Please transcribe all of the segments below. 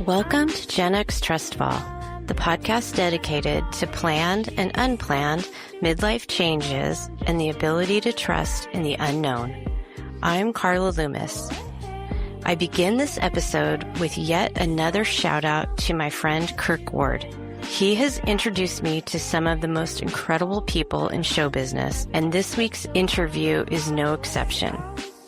Welcome to Gen X TrustFall, the podcast dedicated to planned and unplanned midlife changes and the ability to trust in the unknown. I'm Carla Loomis. I begin this episode with yet another shout out to my friend Kirk Ward. He has introduced me to some of the most incredible people in show business, and this week's interview is no exception.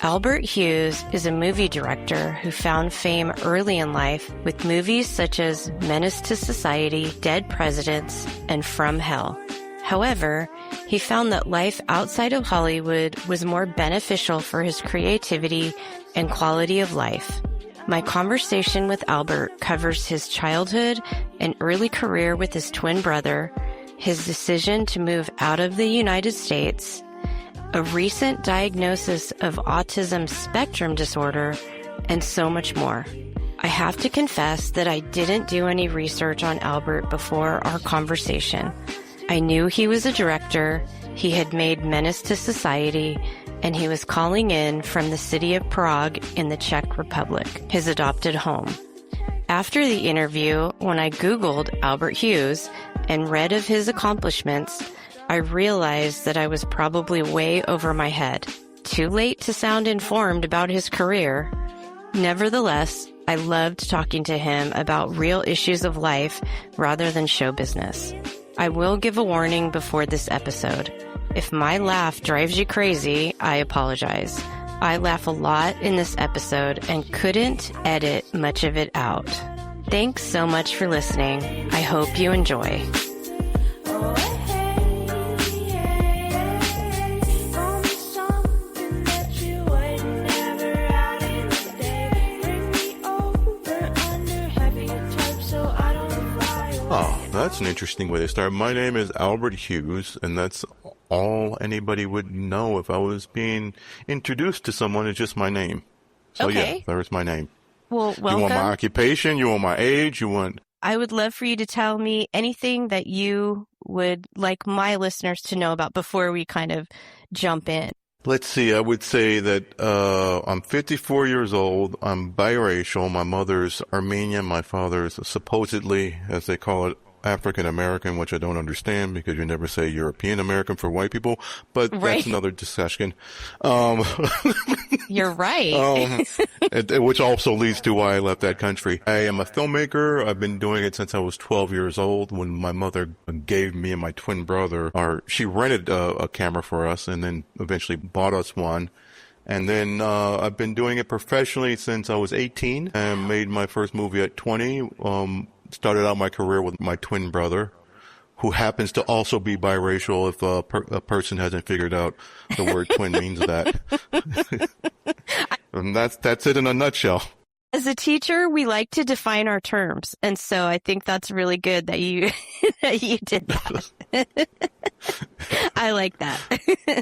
Albert Hughes is a movie director who found fame early in life with movies such as Menace to Society, Dead Presidents, and From Hell. However, he found that life outside of Hollywood was more beneficial for his creativity and quality of life. My conversation with Albert covers his childhood and early career with his twin brother, his decision to move out of the United States, a recent diagnosis of autism spectrum disorder, and so much more. I have to confess that I didn't do any research on Albert before our conversation. I knew he was a director, he had made Menace to Society, and he was calling in from the city of Prague in the Czech Republic, his adopted home. After the interview, when I Googled Albert Hughes and read of his accomplishments, I realized that I was probably way over my head. Too late to sound informed about his career. Nevertheless, I loved talking to him about real issues of life rather than show business. I will give a warning before this episode. If my laugh drives you crazy, I apologize. I laugh a lot in this episode and couldn't edit much of it out. Thanks so much for listening. I hope you enjoy. That's an interesting way to start. My name is Albert Hughes, and that's all anybody would know if I was being introduced to someone. It's just my name. So okay. Yeah, there's my name. Well, welcome. You want my occupation? You want my age? You want... I would love for you to tell me anything that you would like my listeners to know about before we kind of jump in. Let's see. I would say that I'm 54 years old. I'm biracial. My mother's Armenian. My father's supposedly, as they call it, African American, which I don't understand because you never say European American for white people, but right. That's another discussion. You're right. Which also leads to why I left that country. I am a filmmaker. I've been doing it since I was 12 years old when my mother gave me and my twin brother, she rented a camera for us and then eventually bought us one. And then I've been doing it professionally since I was 18 and made my first movie at 20. Started out my career with my twin brother, who happens to also be biracial if a person hasn't figured out the word twin means that. And that's it in a nutshell. As a teacher, we like to define our terms. And so I think that's really good that you that you did that. I like that.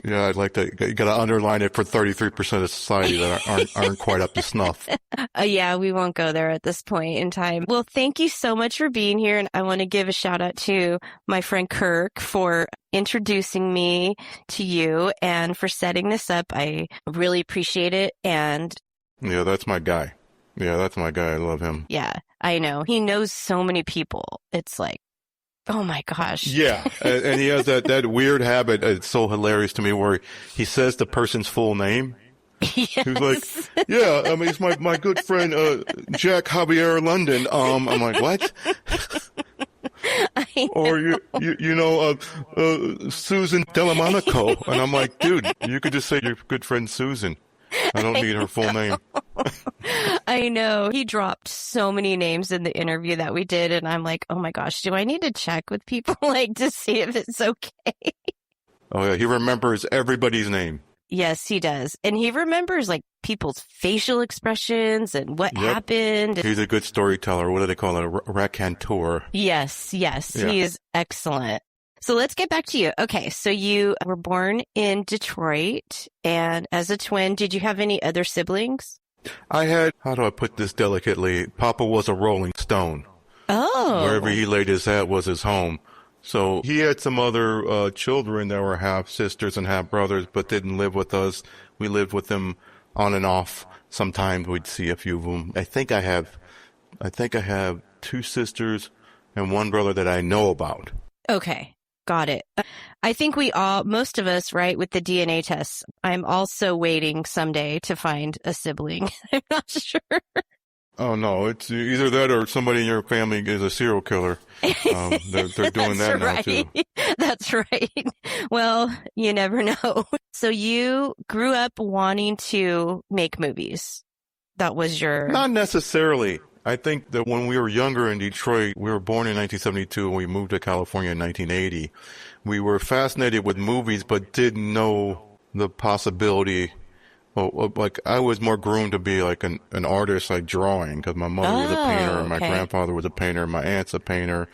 Yeah, I'd like to. You got to underline it for 33% of society that aren't quite up to snuff. Yeah, we won't go there at this point in time. Well, thank you so much for being here. And I want to give a shout out to my friend Kirk for introducing me to you and for setting this up. I really appreciate it. And yeah, that's my guy. I love him. Yeah, I know. He knows so many people. It's like, oh my gosh. Yeah. And he has that weird habit. It's so hilarious to me where he says the person's full name. Yes. He's like, yeah, I mean, it's my good friend, Jack Javier London. I'm like, what? I know. Or you know, Susan Delamaco. And I'm like, dude, you could just say your good friend Susan. I don't need her full name. I know. He dropped so many names in the interview that we did, and I'm like, oh my gosh, do I need to check with people like to see if it's okay? Oh yeah, he remembers everybody's name. Yes, he does. And he remembers like people's facial expressions and what happened. He's a good storyteller. What do they call it? A raconteur. Yes. Yeah. He is excellent. So let's get back to you. Okay, so you were born in Detroit, and as a twin, did you have any other siblings? I had, how do I put this delicately? Papa was a Rolling Stone. Oh. Wherever he laid his hat was his home. So he had some other children that were half sisters and half brothers, but didn't live with us. We lived with them on and off. Sometimes we'd see a few of them. I think I have I think I have 2 sisters and 1 brother that I know about. Okay. Got it. I think most of us, right, with the DNA tests, I'm also waiting someday to find a sibling. I'm not sure. Oh, no, it's either that or somebody in your family is a serial killer. They're doing that now, too. That's right. Well, you never know. So you grew up wanting to make movies. That was your... Not necessarily. I think that when we were younger in Detroit, we were born in 1972 and we moved to California in 1980. We were fascinated with movies, but didn't know the possibility. Like I was more groomed to be like an artist, like drawing, because my mother was a painter and my grandfather was a painter and my aunt's a painter.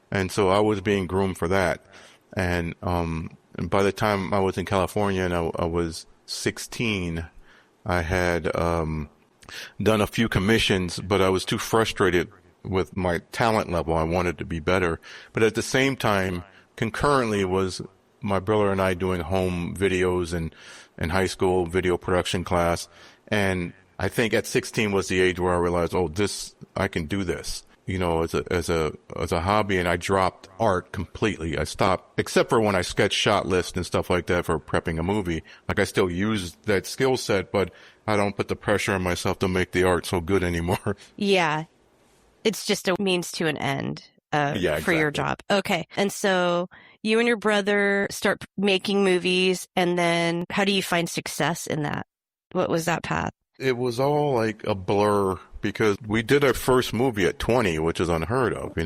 And so I was being groomed for that. And by the time I was in California and I was 16, I had, done a few commissions, but I was too frustrated with my talent level. I wanted to be better. But at the same time, concurrently was my brother and I doing home videos and in high school video production class. And I think at 16 was the age where I realized, I can do this, as a hobby. And I dropped art completely. I stopped, except for when I sketch shot lists and stuff like that for prepping a movie. Like I still use that skill set, but I don't put the pressure on myself to make the art so good anymore. Yeah. It's just a means to an end for your job. Okay. And so you and your brother start making movies, and then how do you find success in that? What was that path? It was all like a blur because we did our first movie at 20, which is unheard of,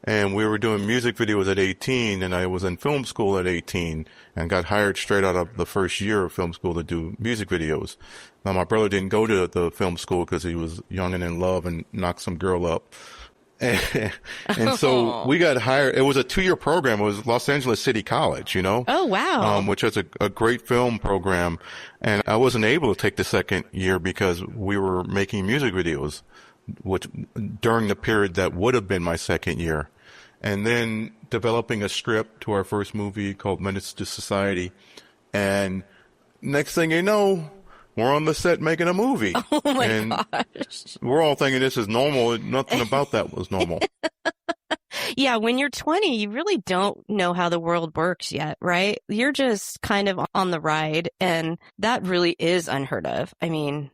And we were doing music videos at 18, and I was in film school at 18 and got hired straight out of the first year of film school to do music videos. Now, my brother didn't go to the film school because he was young and in love and knocked some girl up. And so we got hired. It was a 2-year program. It was Los Angeles City College, Oh, wow. Which is a great film program. And I wasn't able to take the second year because we were making music videos, which during the period that would have been my second year. And then developing a script to our first movie called Menace to Society. And next thing you know, we're on the set making a movie. Oh my gosh. We're all thinking this is normal. Nothing about that was normal. Yeah, when you're 20, you really don't know how the world works yet, right? You're just kind of on the ride, and that really is unheard of. I mean...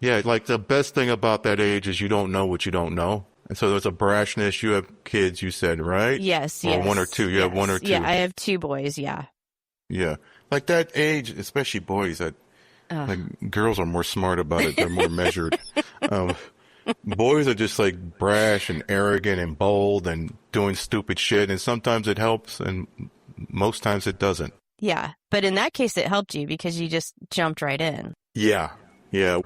Yeah, like the best thing about that age is you don't know what you don't know. And so there's a brashness. You have kids, you said, right? Yes, Or 1 or 2. You have 1 or 2. Yeah, I have 2 boys, yeah. Yeah. Like that age, especially boys, like girls are more smart about it. They're more measured. Boys are just like brash and arrogant and bold and doing stupid shit. And sometimes it helps and most times it doesn't. Yeah. But in that case, it helped you because you just jumped right in. Yeah. Yeah.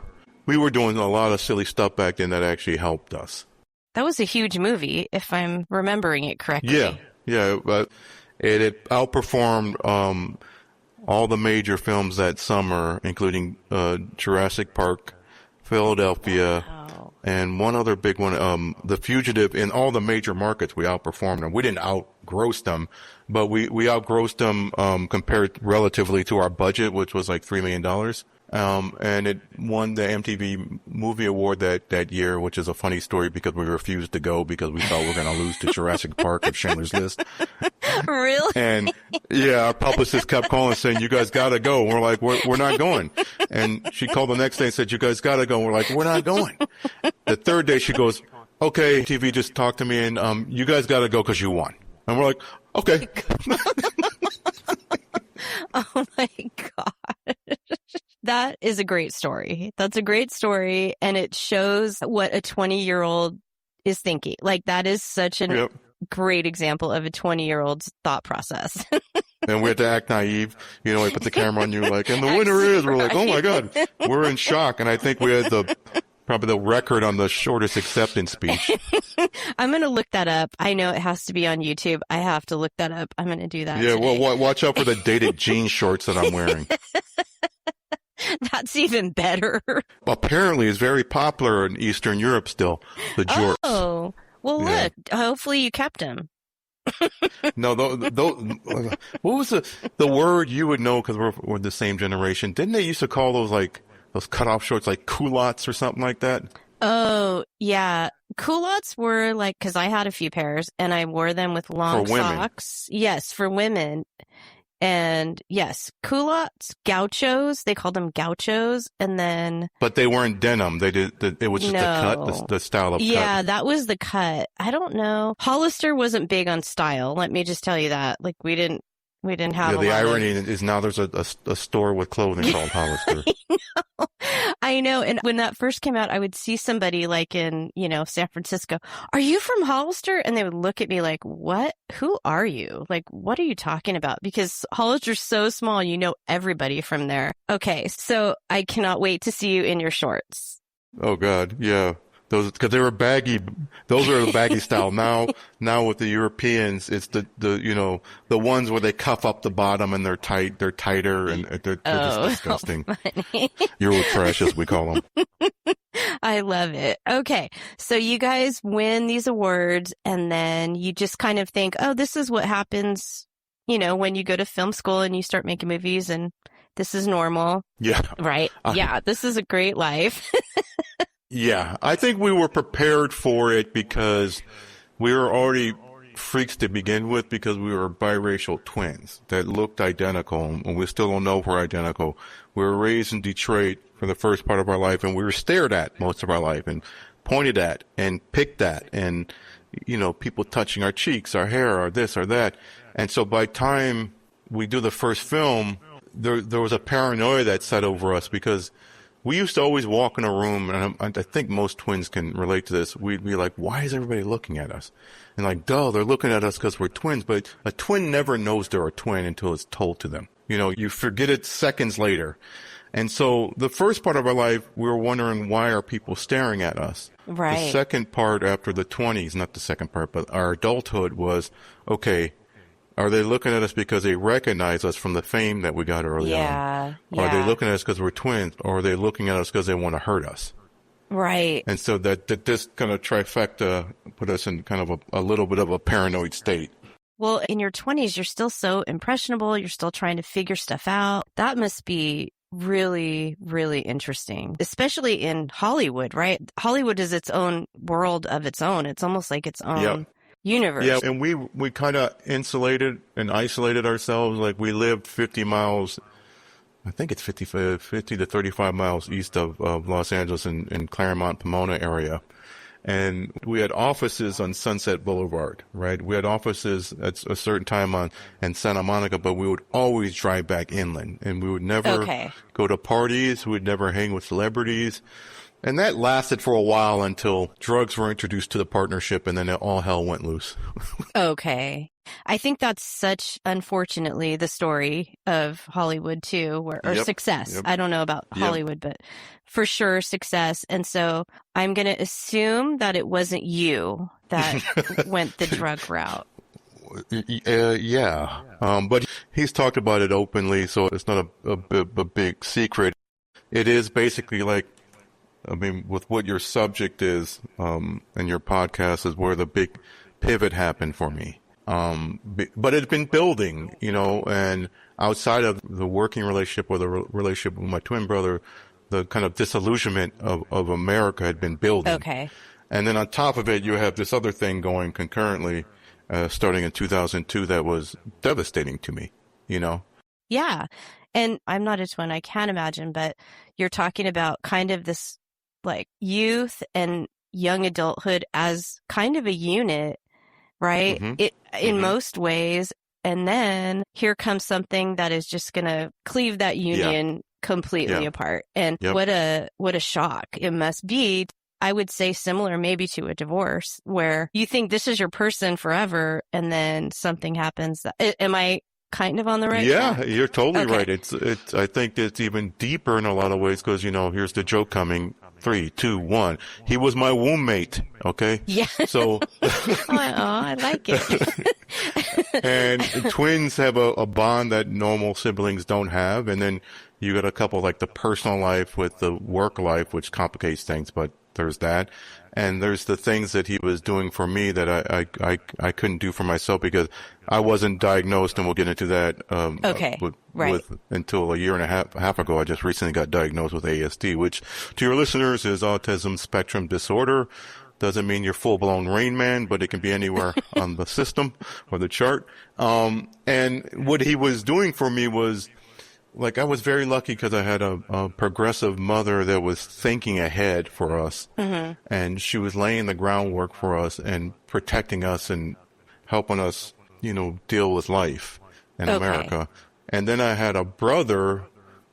We were doing a lot of silly stuff back then that actually helped us. That was a huge movie, if I'm remembering it correctly. Yeah. But it outperformed all the major films that summer, including Jurassic Park, Philadelphia, and one other big one, The Fugitive. In all the major markets, we outperformed them. We didn't outgross them, but we outgrossed them compared relatively to our budget, which was like $3 million. And it won the MTV Movie Award that year, which is a funny story because we refused to go because we thought we were going to lose to Jurassic Park or Schindler's List. Really? And yeah, our publicist kept calling saying, "You guys got to go." And we're like, we're not going. And she called the next day and said, "You guys got to go." And we're like, "We're not going." The third day she goes, "Okay, TV just talked to me and, you guys got to go because you won." And we're like, "Okay." Oh my God. That is a great story. That's a great story. And it shows what a 20-year-old is thinking. Like that is such a great example of a 20-year-old's thought process. And we had to act naive. We put the camera on you like, and the winner is, we're like, oh my God, we're in shock. And I think we had probably the record on the shortest acceptance speech. I'm going to look that up. I know it has to be on YouTube. I have to look that up. I'm going to do that. Yeah. Today. Well, watch out for the dated jean shorts that I'm wearing. That's even better. Apparently, it's very popular in Eastern Europe still, the jorts. Oh, well, look. Hopefully you kept them. No, what was the word you would know because we're the same generation? Didn't they used to call those cutoff shorts like culottes or something like that? Oh, yeah. Culottes were like, because I had a few pairs and I wore them with long For women. socks. Yes, for women. And yes, culottes, gauchos, they called them gauchos. And then, But they weren't denim. It was just the cut, no. the style of Yeah, cut. that was the cut. I don't know. Hollister wasn't big on style. Let me just tell you that. Like we didn't have Yeah, a the lot irony is now there's a store with clothing called Hollister. I know. And when that first came out, I would see somebody like in, San Francisco. Are you from Hollister? And they would look at me like, what? Who are you? Like, what are you talking about? Because Hollister's so small, you know everybody from there. Okay, so I cannot wait to see you in your shorts. Oh God, yeah. Those, because they were baggy. Those are the baggy style. Now with the Europeans, it's the ones where they cuff up the bottom and they're tighter, and they're just disgusting. Funny. Euro-trash, as we call them. I love it. Okay. So you guys win these awards and then you just kind of think, oh, this is what happens, when you go to film school and you start making movies, and this is normal. Yeah. Right. Yeah. This is a great life. Yeah. I think we were prepared for it because we were already freaks to begin with, because we were biracial twins that looked identical, and we still don't know if we're identical. We were raised in Detroit for the first part of our life, and we were stared at most of our life and pointed at and picked at, and, people touching our cheeks, our hair, or this or that. And so by the time we do the first film, there was a paranoia that set over us, because we used to always walk in a room, and I think most twins can relate to this. We'd be like, why is everybody looking at us? And like, duh, they're looking at us because we're twins. But a twin never knows they're a twin until it's told to them. You forget it seconds later. And so the first part of our life, we were wondering, why are people staring at us? Right. The second part after the 20s, not the second part, but our adulthood was, okay, are they looking at us because they recognize us from the fame that we got early on? Yeah. Are they looking at us because we're twins? Or are they looking at us because they want to hurt us? Right. And so that this kind of trifecta put us in kind of a little bit of a paranoid state. Well, in your 20s, you're still so impressionable. You're still trying to figure stuff out. That must be really, really interesting, especially in Hollywood, right? Hollywood is its own world of its own. It's almost like its own universe. Yeah, and we kind of insulated and isolated ourselves. Like, we lived 50 miles, I think it's 50 to 35 miles east of Los Angeles in Claremont, Pomona area. And we had offices on Sunset Boulevard, right? We had offices at a certain time in Santa Monica, but we would always drive back inland, and we would never go to parties. We'd never hang with celebrities. And that lasted for a while until drugs were introduced to the partnership, and then all hell went loose. Okay. I think that's such, unfortunately, the story of Hollywood too, or success. Yep. I don't know about Hollywood, but for sure success. And so I'm going to assume that it wasn't you that went the drug route. Yeah. But he's talked about it openly, so it's not a big secret. It is basically like, I mean, with what your subject is, and your podcast is where the big pivot happened for me. But it's been building, and outside of the working relationship or the relationship with my twin brother, the kind of disillusionment of America had been building. Okay. And then on top of it, you have this other thing going concurrently, starting in 2002 that was devastating to me, Yeah. And I'm not a twin, I can't imagine, but you're talking about kind of this like youth and young adulthood as kind of a unit, right? Mm-hmm. In most ways. And then here comes something that is just going to cleave that union completely apart. And what a shock it must be. I would say similar maybe to a divorce, where you think this is your person forever, and then something happens. Am I kind of on the right track? You're totally right. It's I think it's even deeper in a lot of ways, because here's the joke coming. 3, 2, 1. He was my womb mate. Okay. Yeah. So. I like it. And twins have a bond that normal siblings don't have, and then you got a couple like the personal life with the work life, which complicates things, but there's that. And there's the things that he was doing for me that I couldn't do for myself because I wasn't diagnosed, and we'll get into that. Until a year and a half ago, I just recently got diagnosed with ASD, which to your listeners is autism spectrum disorder. Doesn't mean you're full-blown Rain Man, but it can be anywhere on the system or the chart. And what he was doing for me was, like, I was very lucky because I had a progressive mother that was thinking ahead for us. Mm-hmm. And she was laying the groundwork for us and protecting us and helping us, deal with life in America. And then I had a brother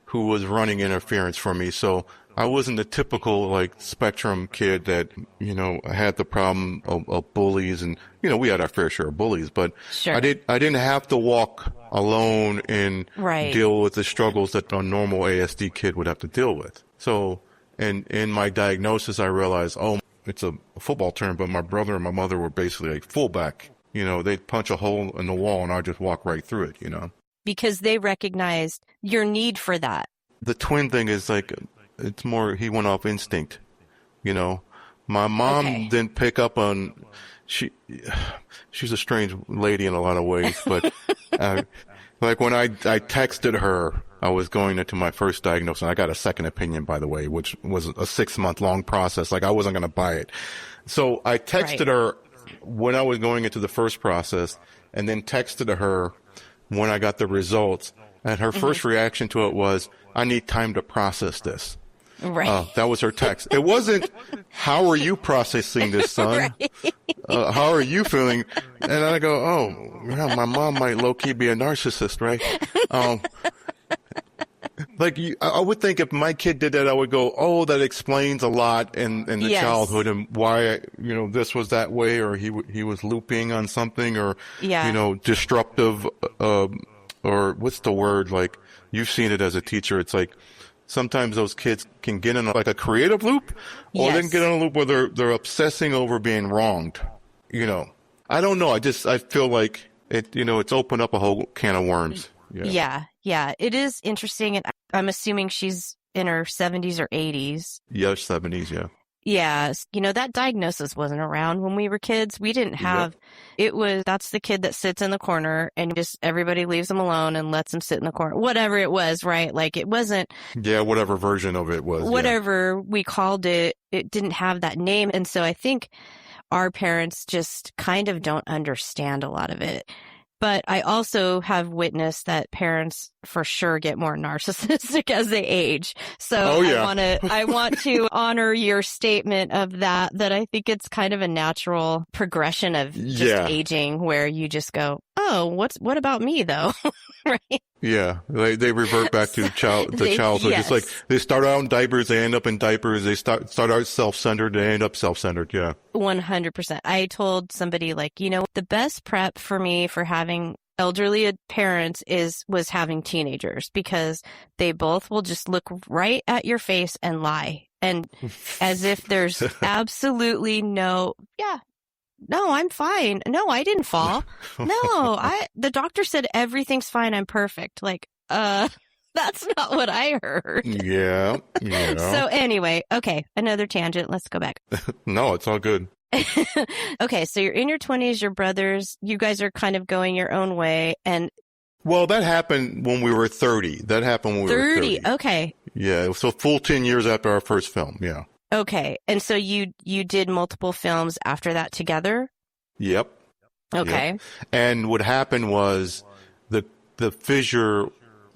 who was running interference for me. So I wasn't the typical, like, spectrum kid that, had the problem of bullies. And, we had our fair share of bullies, but sure. I didn't have to walk alone and deal with the struggles that a normal ASD kid would have to deal with. So in my diagnosis, I realized, it's a football term, but my brother and my mother were basically like fullback. They'd punch a hole in the wall and I'd just walk right through it, Because they recognized your need for that. The twin thing is like, it's more, he went off instinct, My mom didn't pick up on, she's a strange lady in a lot of ways, but like when I texted her, I was going into my first diagnosis. I got a second opinion, by the way, which was a 6-month long process. Like I wasn't going to buy it. So I texted her when I was going into the first process, and then texted her when I got the results. And her first reaction to it was, I need time to process this. Right. That was her text. It wasn't, how are you processing this, son? How are you feeling? And I go, my mom might low-key be a narcissist, right? I would think if my kid did that, I would go, that explains a lot in the childhood and why, this was that way, or he was looping on something, or, disruptive, or what's the word? Like, you've seen it as a teacher. It's like, sometimes those kids can get in a creative loop, or they can get in a loop where they're obsessing over being wronged. I don't know. I feel like it, it's opened up a whole can of worms. Yeah. It is interesting. And I'm assuming she's in her 70s or 80s. Yeah, 70s. Yeah. Yeah. That diagnosis wasn't around when we were kids. We didn't have, that's the kid that sits in the corner and just everybody leaves him alone and lets him sit in the corner. Whatever it was, right? Like it wasn't. Yeah, whatever version of it was. Whatever we called it, it didn't have that name. And so I think our parents just kind of don't understand a lot of it. But I also have witnessed that parents for sure get more narcissistic as they age. So I want to honor your statement of that I think it's kind of a natural progression of just aging where you just go, what about me though? Right? Yeah. They revert back to childhood. Yes. It's like they start out in diapers, they end up in diapers. They start out self-centered, they end up self-centered. Yeah. 100%. I told somebody the best prep for me for having elderly parents was having teenagers, because they both will just look right at your face and lie. And as if there's absolutely no, I'm fine. No, I didn't fall. No, the doctor said everything's fine. I'm perfect. Like, that's not what I heard. Yeah. So anyway, another tangent. Let's go back. No, it's all good. Okay, so you're in your 20s, your brothers, you guys are kind of going your own way. And well, that happened when we were 30. That happened when we were 30. Okay. Yeah, so full 10 years after our first film, yeah. Okay, and so you did multiple films after that together? Yep. Okay. Yep. And what happened was the fissure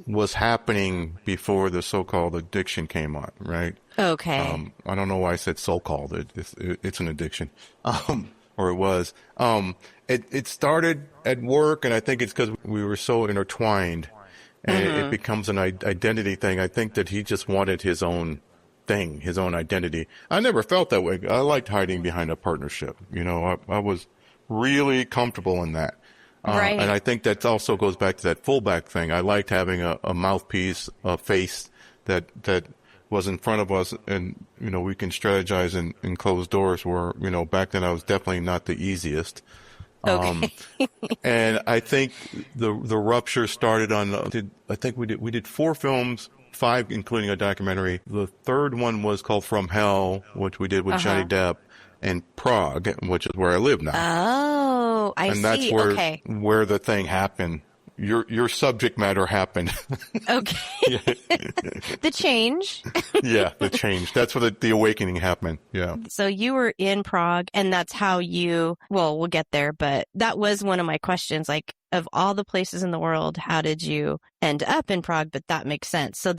was happening before the so-called addiction came on, right? Okay. I don't know why I said so-called. It's an addiction. Or it was. It started at work, and I think it's because we were so intertwined, and it becomes an identity thing. I think that he just wanted his own thing, his own identity. I never felt that way. I liked hiding behind a partnership. I was really comfortable in that. Right. And I think that also goes back to that fullback thing. I liked having a mouthpiece, a face that was in front of us, and we can strategize in closed doors. Where back then I was definitely not the easiest. Okay. And I think the rupture started on. I think we did 4 films, 5 including a documentary. The third one was called From Hell, which we did with Johnny Depp. in Prague, which is where I live now. Oh, I see. And that's where the thing happened. Your subject matter happened. Okay. The change. Yeah, the change. That's where the awakening happened. Yeah. So you were in Prague, and that's how we'll get there, but that was one of my questions. Like, of all the places in the world, how did you end up in Prague? But that makes sense. So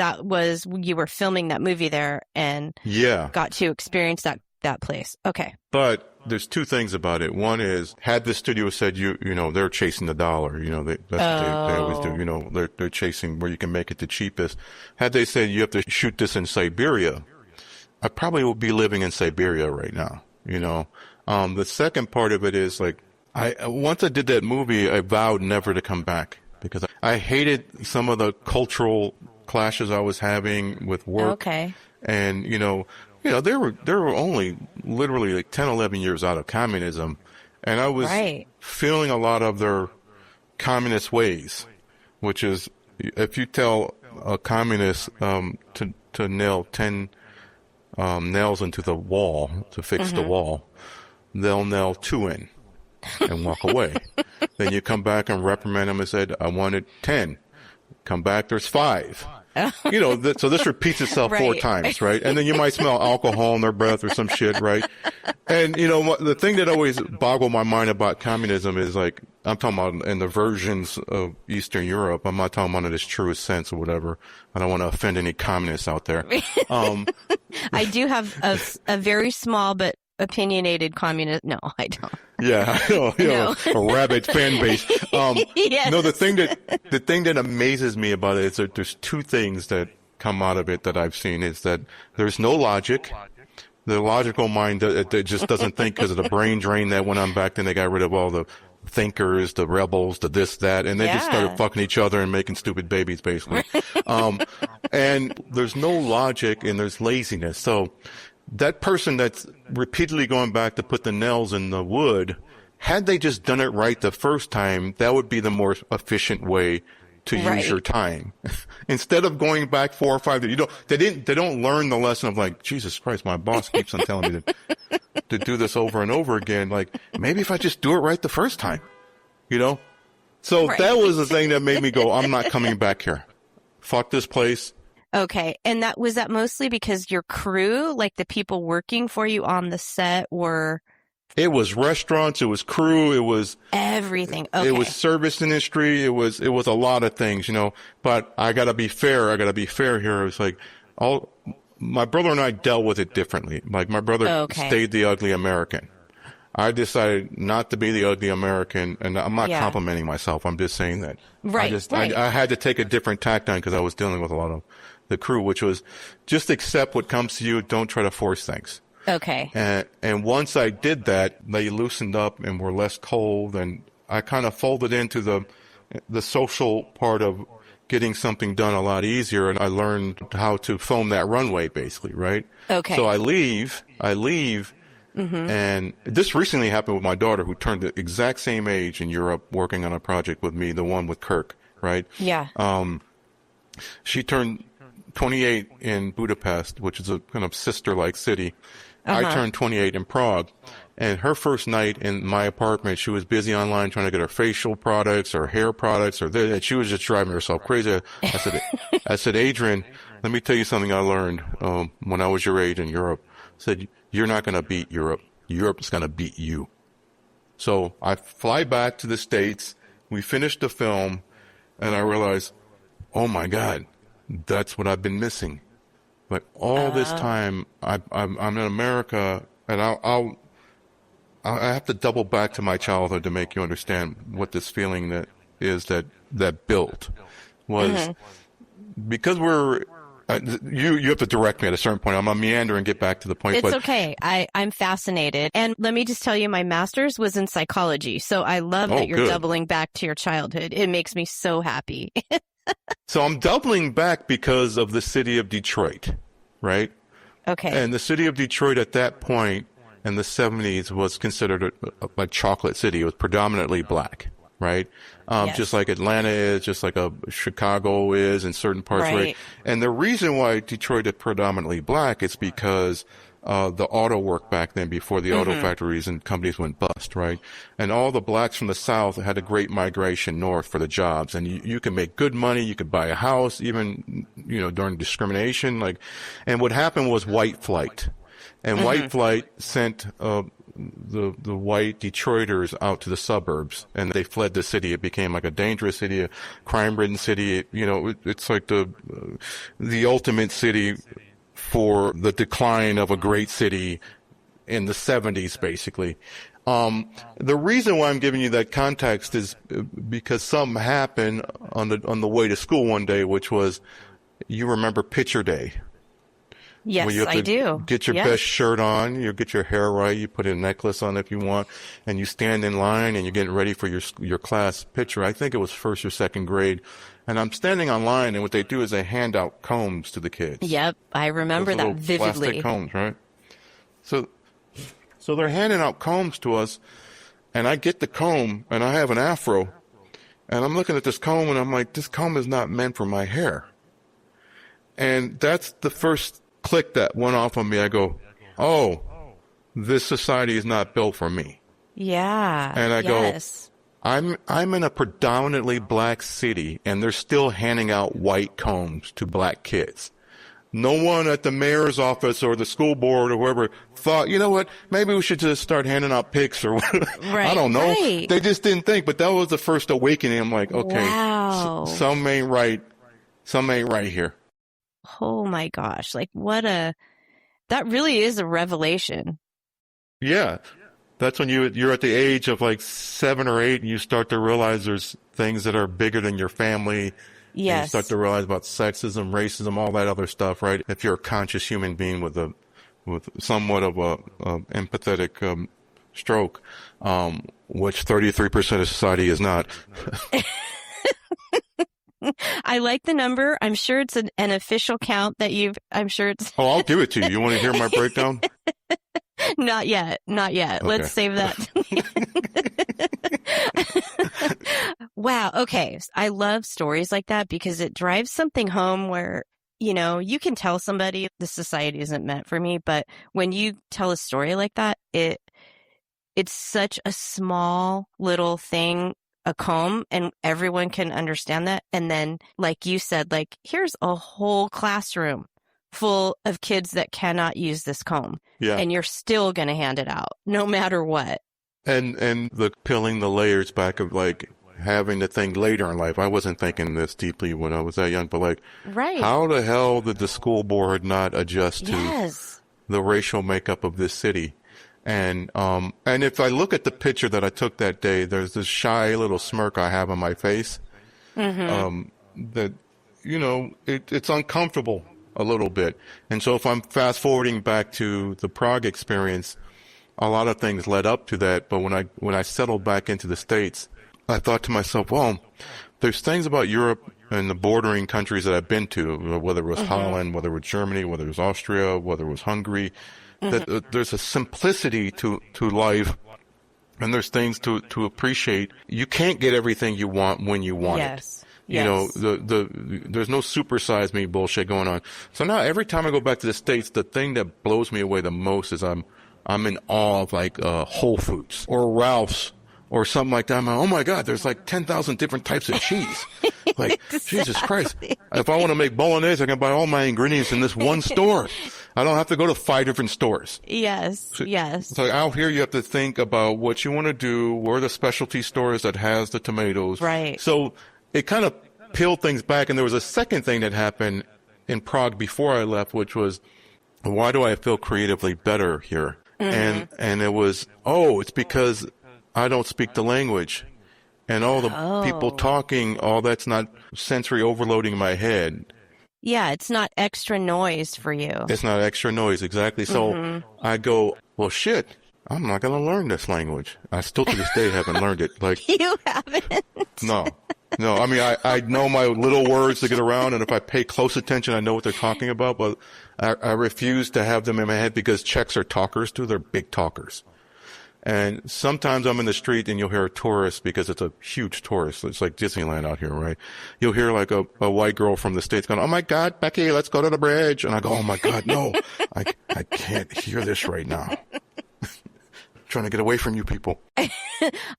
you were filming that movie there and got to experience that place. Okay. But there's two things about it. One is, had the studio said, you know, they're chasing the dollar, you know, that's what they always do. You know, they're chasing where you can make it the cheapest. Had they said you have to shoot this in Siberia, I probably would be living in Siberia right now, you know. The second part of it is, like, once I did that movie, I vowed never to come back because I hated some of the cultural clashes I was having with work. Okay. And, you know, they were only literally like 10, 11 years out of communism. And I was feeling a lot of their communist ways, which is, if you tell a communist to nail 10 nails into the wall to fix the wall, they'll nail 2 in and walk away. Then you come back and reprimand them and said, I wanted 10. Come back, there's 5. You know, so this repeats itself 4 times, right? And then you might smell alcohol in their breath or some shit, right? And, you know, the thing that always boggled my mind about communism is, like, I'm talking about in the versions of Eastern Europe. I'm not talking about in its truest sense or whatever. I don't want to offend any communists out there. I do have a very small but opinionated communist. No, I don't. Yeah, a rabid fan base. Yes. No, the thing that amazes me about it is that there's 2 things that come out of it that I've seen is that there's no logic. The logical mind that just doesn't think because of the brain drain that went on back then. They got rid of all the thinkers, the rebels, the this, that, and they just started fucking each other and making stupid babies, basically. And there's no logic and there's laziness. So that person that's repeatedly going back to put the nails in the wood, had they just done it right the first time, that would be the more efficient way to use your time. Instead of going back 4 or 5, they don't learn the lesson of, like, Jesus Christ, my boss keeps on telling me to do this over and over again. Like, maybe if I just do it right the first time, you know? So that was the thing that made me go, I'm not coming back here. Fuck this place. Okay. And was that mostly because your crew, like the people working for you on the set, were... It was restaurants, it was crew, it was... Everything. Okay. It was service industry, it was a lot of things, you know. But I gotta be fair here. It's like, my brother and I dealt with it differently. Like, my brother stayed the ugly American. I decided not to be the ugly American, and I'm not complimenting myself, I'm just saying that. I had to take a different tack on because I was dealing with a lot of the crew, which was just accept what comes to you, don't try to force things. Okay. And once I did that, they loosened up and were less cold, and I kind of folded into the social part of getting something done a lot easier, and I learned how to film that runway, basically, right? Okay. So I leave, and this recently happened with my daughter, who turned the exact same age in Europe, working on a project with me, the one with Kirk, right? Yeah. She turned 28 in Budapest, which is a kind of sister-like city. I turned 28 in Prague, and her first night in my apartment, she was busy online trying to get her facial products or hair products and she was just driving herself crazy. I said, Adrian, let me tell you something I learned when I was your age in Europe. I said, you're not going to beat Europe. Europe's going to beat you. So I fly back to the States. We finished the film, and I realized, oh my God, that's what I've been missing. Like, all this time, I'm in America, and I have to double back to my childhood to make you understand what this feeling that built was. Because you have to direct me at a certain point. I'm going to meander and get back to the point. It's okay. I'm fascinated. And let me just tell you, my master's was in psychology. So I love that you're doubling back to your childhood. It makes me so happy. So I'm doubling back because of the city of Detroit, right? Okay. And the city of Detroit at that point in the 70s was considered a chocolate city. It was predominantly black, right? Just like Atlanta is, just like Chicago is in certain parts, right? And the reason why Detroit is predominantly black is because the auto work back then before the auto factories and companies went bust, right? And all the blacks from the South had a great migration north for the jobs. And you can make good money. You could buy a house, even, during discrimination. And what happened was white flight. And white flight sent, the white Detroiters out to the suburbs, and they fled the city. It became like a dangerous city, a crime-ridden city. It's like the ultimate city for the decline of a great city in the 70s, basically. The reason why I'm giving you that context is because something happened on the way to school one day, which was, you remember Picture Day. Yes, I do. Get your best shirt on, you get your hair right, you put a necklace on if you want, and you stand in line and you're getting ready for your class picture. I think it was first or second grade. And I'm standing online, and what they do is they hand out combs to the kids. Yep, I remember that vividly. Plastic combs, right? So they're handing out combs to us, and I get the comb, and I have an afro, and I'm looking at this comb, and I'm like, this comb is not meant for my hair. And that's the first click that went off on me. I go, oh, this society is not built for me. Yeah. And I go, I'm in a predominantly black city, and they're still handing out white combs to black kids. No one at the mayor's office or the school board or whoever thought, you know what, maybe we should just start handing out pics or whatever. Right, I don't know. Right. They just didn't think, but that was the first awakening. I'm like, okay, wow. Some ain't right. Some ain't right here. Oh my gosh. That really is a revelation. Yeah. That's when you're at the age of 7 or 8 and you start to realize there's things that are bigger than your family. Yes. You start to realize about sexism, racism, all that other stuff, right? If you're a conscious human being with somewhat of a empathetic stroke, which 33% of society is not. I like the number. I'm sure it's an official count that I'm sure it's. Oh, I'll give it to you. You want to hear my breakdown? Not yet. Okay. Let's save that. Wow. Okay. I love stories like that because it drives something home where, you can tell somebody the society isn't meant for me, but when you tell a story like that, it's such a small little thing, a comb, and everyone can understand that. And then, like you said, here's a whole classroom full of kids that cannot use this comb. Yeah. And you're still going to hand it out no matter what. And the peeling the layers back of having to think later in life. I wasn't thinking this deeply when I was that young, but right. How the hell did the school board not adjust to the racial makeup of this city? And if I look at the picture that I took that day, there's this shy little smirk I have on my face. That, it's uncomfortable a little bit. And so if I'm fast forwarding back to the Prague experience, a lot of things led up to that. But when I settled back into the States, I thought to myself, well, there's things about Europe and the bordering countries that I've been to, whether it was Holland, whether it was Germany, whether it was Austria, whether it was Hungary, that there's a simplicity to life, and there's things to appreciate. You can't get everything you want when you want it. Yes. There's no supersize me bullshit going on. So now every time I go back to the States, the thing that blows me away the most is I'm in awe of Whole Foods or Ralph's or something like that. I'm like, oh my God, there's 10,000 different types of cheese. Exactly. Jesus Christ. If I want to make bolognese, I can buy all my ingredients in this one store. I don't have to go to 5 different stores. Yes. So out here, you have to think about what you want to do, where are the specialty stores that has the tomatoes. Right. So it kind of peeled things back. And there was a second thing that happened in Prague before I left, which was, why do I feel creatively better here? And it was, it's because I don't speak the language. And all the people talking, all that's not sensory overloading my head. Yeah, it's not extra noise for you. It's not extra noise, exactly. So I go, well, shit, I'm not going to learn this language. I still to this day haven't learned it. You haven't? No. I mean, I know my little words to get around, and if I pay close attention, I know what they're talking about, but I refuse to have them in my head because Czechs are talkers too. They're big talkers. And sometimes I'm in the street and you'll hear a tourist, because it's a huge tourist. It's like Disneyland out here, right? You'll hear like a white girl from the States going, "Oh my God, Becky, let's go to the bridge." And I go, "Oh my God, no, I can't hear this right now." Trying to get away from you people.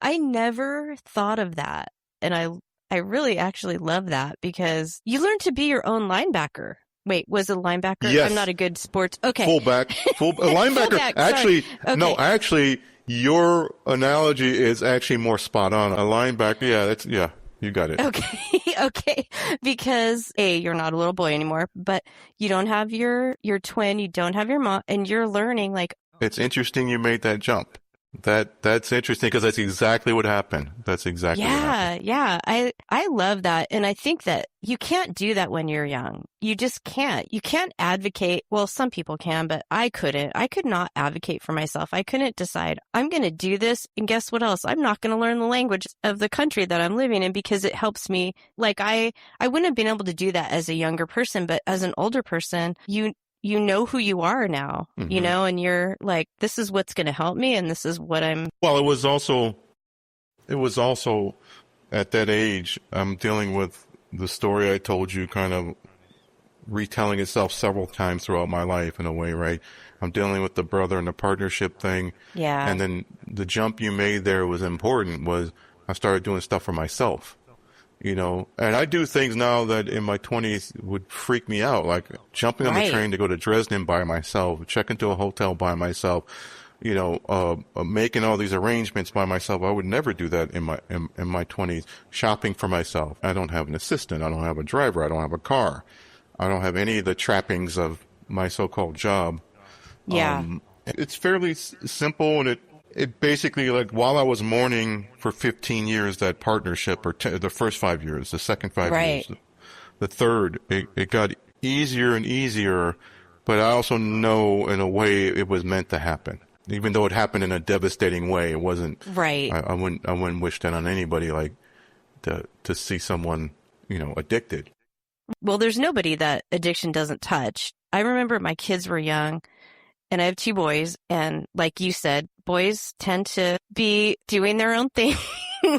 I never thought of that. And I really actually love that, because you learn to be your own linebacker. Wait, was it a linebacker? Yes. I'm not a good sports. Okay. Fullback. Linebacker. Fullback, actually, okay. No, actually, your analogy is actually more spot on. A linebacker. Yeah, you got it. Okay. Okay. Because you're not a little boy anymore, but you don't have your twin, you don't have your mom, and you're learning like. It's interesting you made that jump. That's interesting, because that's exactly what happened. That's exactly what happened. Yeah. I love that. And I think that you can't do that when you're young. You just can't. You can't advocate. Well, some people can, but I couldn't. I could not advocate for myself. I couldn't decide, I'm going to do this. And guess what else? I'm not going to learn the language of the country that I'm living in, because it helps me. Like I wouldn't have been able to do that as a younger person, but as an older person, you know who you are now, Mm-hmm. you know, and you're like, this is what's going to help me. And this is what I'm. Well, it was also at that age, I'm dealing with the story I told you, kind of retelling itself several times throughout my life in a way, right? I'm dealing with the brother and the partnership thing. Yeah. And then the jump you made there was important, was I started doing stuff for myself. You know, and I do things now that in my 20s would freak me out, like jumping on the train to go to Dresden by myself, check into a hotel by myself, you know, making all these arrangements by myself. I would never do that in my 20s. Shopping for myself. I don't have an assistant. I don't have a driver. I don't have a car. I don't have any of the trappings of my so-called job. Yeah. It's fairly simple, and it basically, like, while I was mourning for 15 years that partnership, or the first 5 years, the second 5 years, the third, it got easier and easier. But I also know in a way it was meant to happen, even though it happened in a devastating way. It wasn't right. I wouldn't wish that on anybody, like to see someone, you know, addicted. Well, there's nobody that addiction doesn't touch. I remember my kids were young. And I have 2 boys, and like you said, boys tend to be doing their own thing,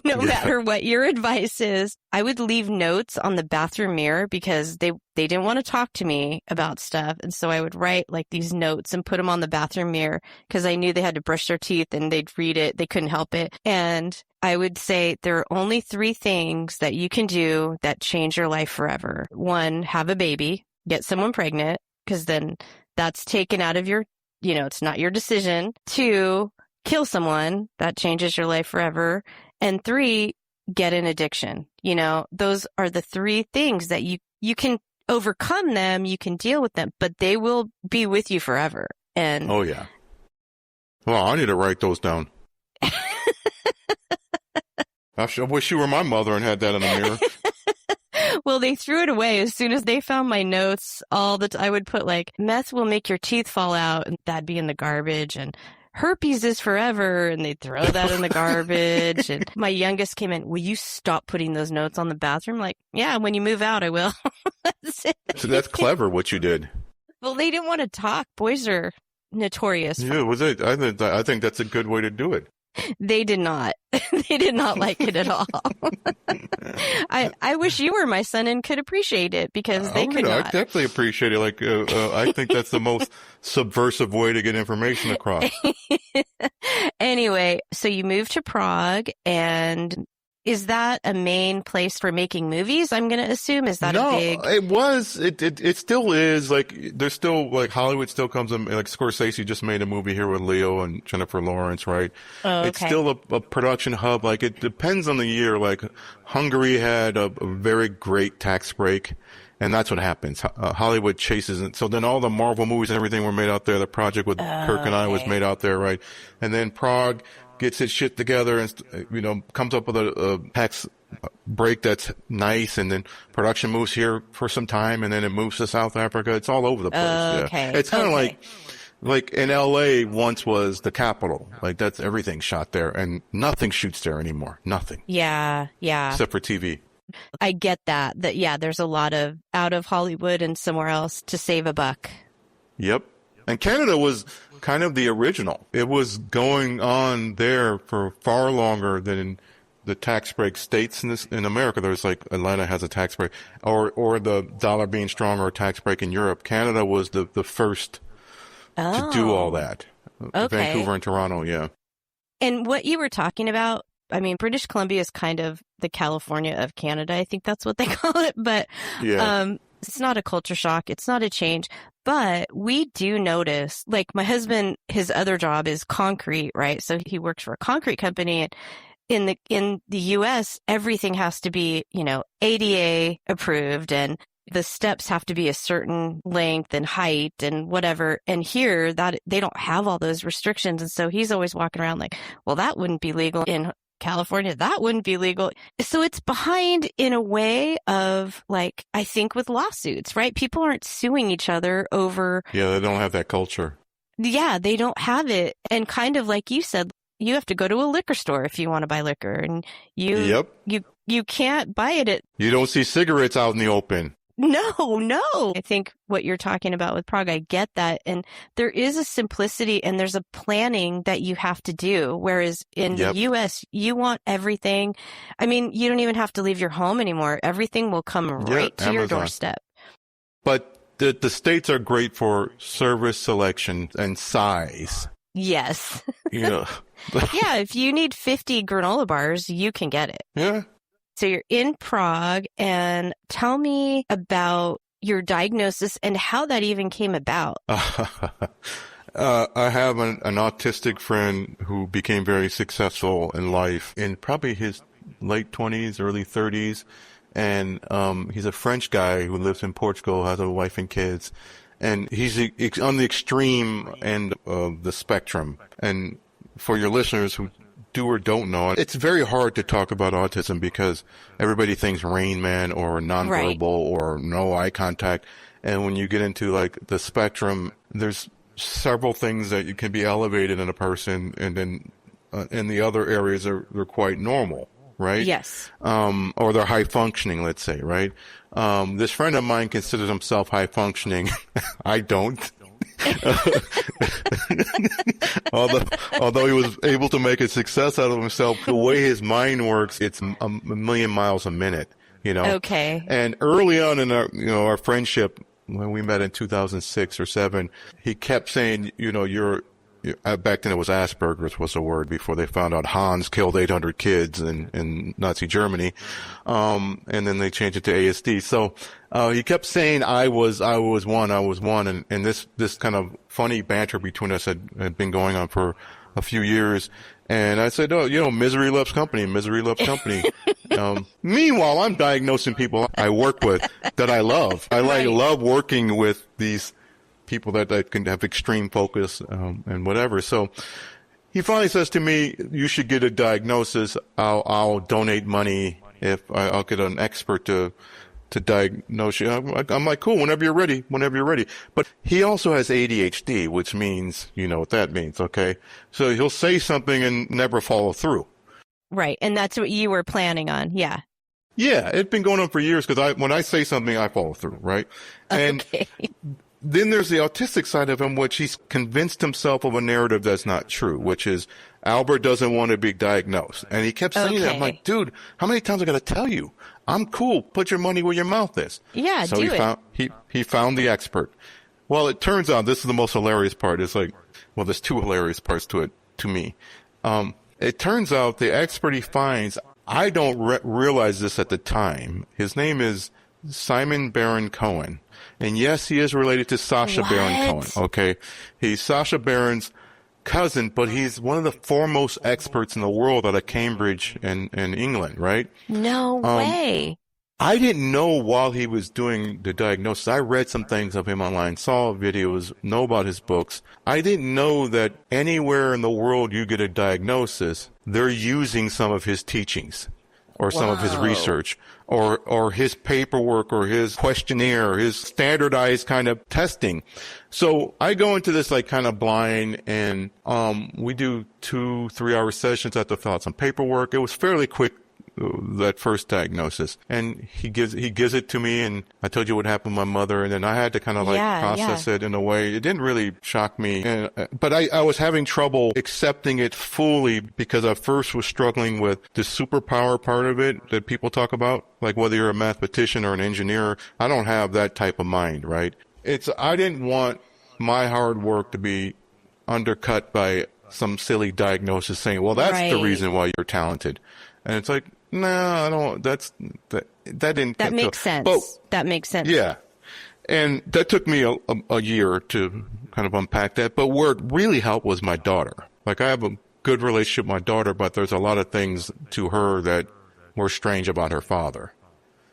no matter what your advice is. I would leave notes on the bathroom mirror, because they didn't want to talk to me about stuff. And so I would write like these notes and put them on the bathroom mirror, because I knew they had to brush their teeth and they'd read it. They couldn't help it. And I would say there are only 3 things that you can do that change your life forever. 1, have a baby, get someone pregnant, because then that's taken out of your, you know, it's not your decision. 2, kill someone. That changes your life forever. And 3, get an addiction. You know, those are the 3 things that you can overcome them. You can deal with them, but they will be with you forever. And oh, yeah. Well, I need to write those down. I wish you were my mother and had that in the mirror. Well, they threw it away as soon as they found my notes. I would put like, meth will make your teeth fall out, and that'd be in the garbage, and herpes is forever, and they'd throw that in the garbage. And my youngest came in, will you stop putting those notes on the bathroom? Like, yeah, when you move out, I will. That's it. So that's clever what you did. Well, they didn't want to talk. Boys are notorious. Yeah, was it? I think that's a good way to do it. They did not. They did not like it at all. I wish you were my son and could appreciate it, because they could not. I definitely appreciate it. Like, I think that's the most subversive way to get information across. Anyway, so you moved to Prague, and is that a main place for making movies? I'm going to assume. Is that a big? No, it was. It still is. Like, there's still, like, Hollywood still comes in. Like, Scorsese just made a movie here with Leo and Jennifer Lawrence, right? Oh, okay. It's still a production hub. Like, it depends on the year. Like, Hungary had a very great tax break, and that's what happens. Hollywood chases it. So then all the Marvel movies and everything were made out there. The project with Kirk and I was made out there, right? And then Prague gets its shit together and, you know, comes up with a tax break that's nice, and then production moves here for some time, and then it moves to South Africa. It's all over the place. Okay. Yeah. It's kind of like in LA once was the capital. Like, that's everything shot there, and nothing shoots there anymore. Nothing. Yeah. Except for TV. I get that. Yeah, there's a lot of out of Hollywood and somewhere else to save a buck. Yep. And Canada was kind of the original. It was going on there for far longer than in the tax break states in America. There's like Atlanta has a tax break, or the dollar being strong, or a tax break in Europe. Canada was the first to do all that. Okay. Vancouver and Toronto, yeah. And what you were talking about, I mean, British Columbia is kind of the California of Canada. I think that's what they call it. But Yeah. it's not a culture shock. It's not a change. But we do notice, like my husband, his other job is concrete, right? So he works for a concrete company. And in the US, everything has to be, ADA approved, and the steps have to be a certain length and height and whatever. And here that they don't have all those restrictions. And so he's always walking around like, well, that wouldn't be legal in California. That wouldn't be legal. So it's behind in a way of, like, I think with lawsuits, right? People aren't suing each other over. Yeah, they don't have that culture. Yeah, they don't have it. And kind of like you said, you have to go to a liquor store if you want to buy liquor, and you can't buy it at. You don't see cigarettes out in the open. No. I think what you're talking about with Prague, I get that. And there is a simplicity and there's a planning that you have to do. Whereas in the US, you want everything. I mean, you don't even have to leave your home anymore. Everything will come right to your doorstep. But the states are great for service selection and size. Yes. Yeah, if you need 50 granola bars, you can get it. Yeah. So you're in Prague, and tell me about your diagnosis and how that even came about. I have an autistic friend who became very successful in life in probably his late 20s, early 30s. And he's a French guy who lives in Portugal, has a wife and kids. And he's on the extreme end of the spectrum. And for your listeners who do or don't know, it's very hard to talk about autism because everybody thinks Rain Man or nonverbal or no eye contact. And when you get into like the spectrum, there's several things that you can be elevated in a person, and then in the other areas they're quite normal, right? Yes. Or they're high functioning, let's say, right? This friend of mine considers himself high functioning. I don't. Although he was able to make a success out of himself, the way his mind works, it's a million miles a minute, Okay. And early on in our friendship, when we met in 2006 or 7, he kept saying, back then it was Asperger's was the word before they found out Hans killed 800 kids in Nazi Germany. And then they changed it to ASD. So, he kept saying I was one. And this kind of funny banter between us had been going on for a few years. And I said, misery loves company. Meanwhile, I'm diagnosing people I work with that I love. I love working with these people that can have extreme focus, and whatever. So he finally says to me, you should get a diagnosis. I'll donate money if I'll get an expert to diagnose you. I'm like, cool, whenever you're ready. But he also has ADHD, which means, you know what that means. Okay. So he'll say something and never follow through. Right. And that's what you were planning on. Yeah. Yeah. It's been going on for years because when I say something, I follow through. Right. And then there's the autistic side of him, which he's convinced himself of a narrative that's not true, which is Albert doesn't want to be diagnosed. And he kept saying that. I'm like, dude, how many times I got to tell you? I'm cool. Put your money where your mouth is. Yeah, so he found the expert. Well, it turns out this is the most hilarious part. It's like, well, there's two hilarious parts to it, to me. It turns out the expert he finds, I don't realize this at the time. His name is Simon Baron Cohen. And yes, he is related to Sacha Baron Cohen. Okay. He's Sacha Baron's cousin, but he's one of the foremost experts in the world out of Cambridge in England, right? No way. I didn't know while he was doing the diagnosis. I read some things of him online, saw videos, know about his books. I didn't know that anywhere in the world you get a diagnosis, they're using some of his teachings or some of his research or his paperwork or his questionnaire, his standardized kind of testing. So I go into this like kind of blind, and we do 2-3 hour sessions. I have to fill out some paperwork. It was fairly quick that first diagnosis. And he gives it to me, and I told you what happened with my mother, and then I had to kind of process it in a way. It didn't really shock me, but I was having trouble accepting it fully because I first was struggling with the superpower part of it that people talk about, like whether you're a mathematician or an engineer. I don't have that type of mind, right? I didn't want my hard work to be undercut by some silly diagnosis saying, well, that's the reason why you're talented. And it's like, no, I don't, that didn't. That makes sense. But, that makes sense. Yeah. And that took me a year to kind of unpack that. But where it really helped was my daughter. Like, I have a good relationship with my daughter, but there's a lot of things to her that were strange about her father.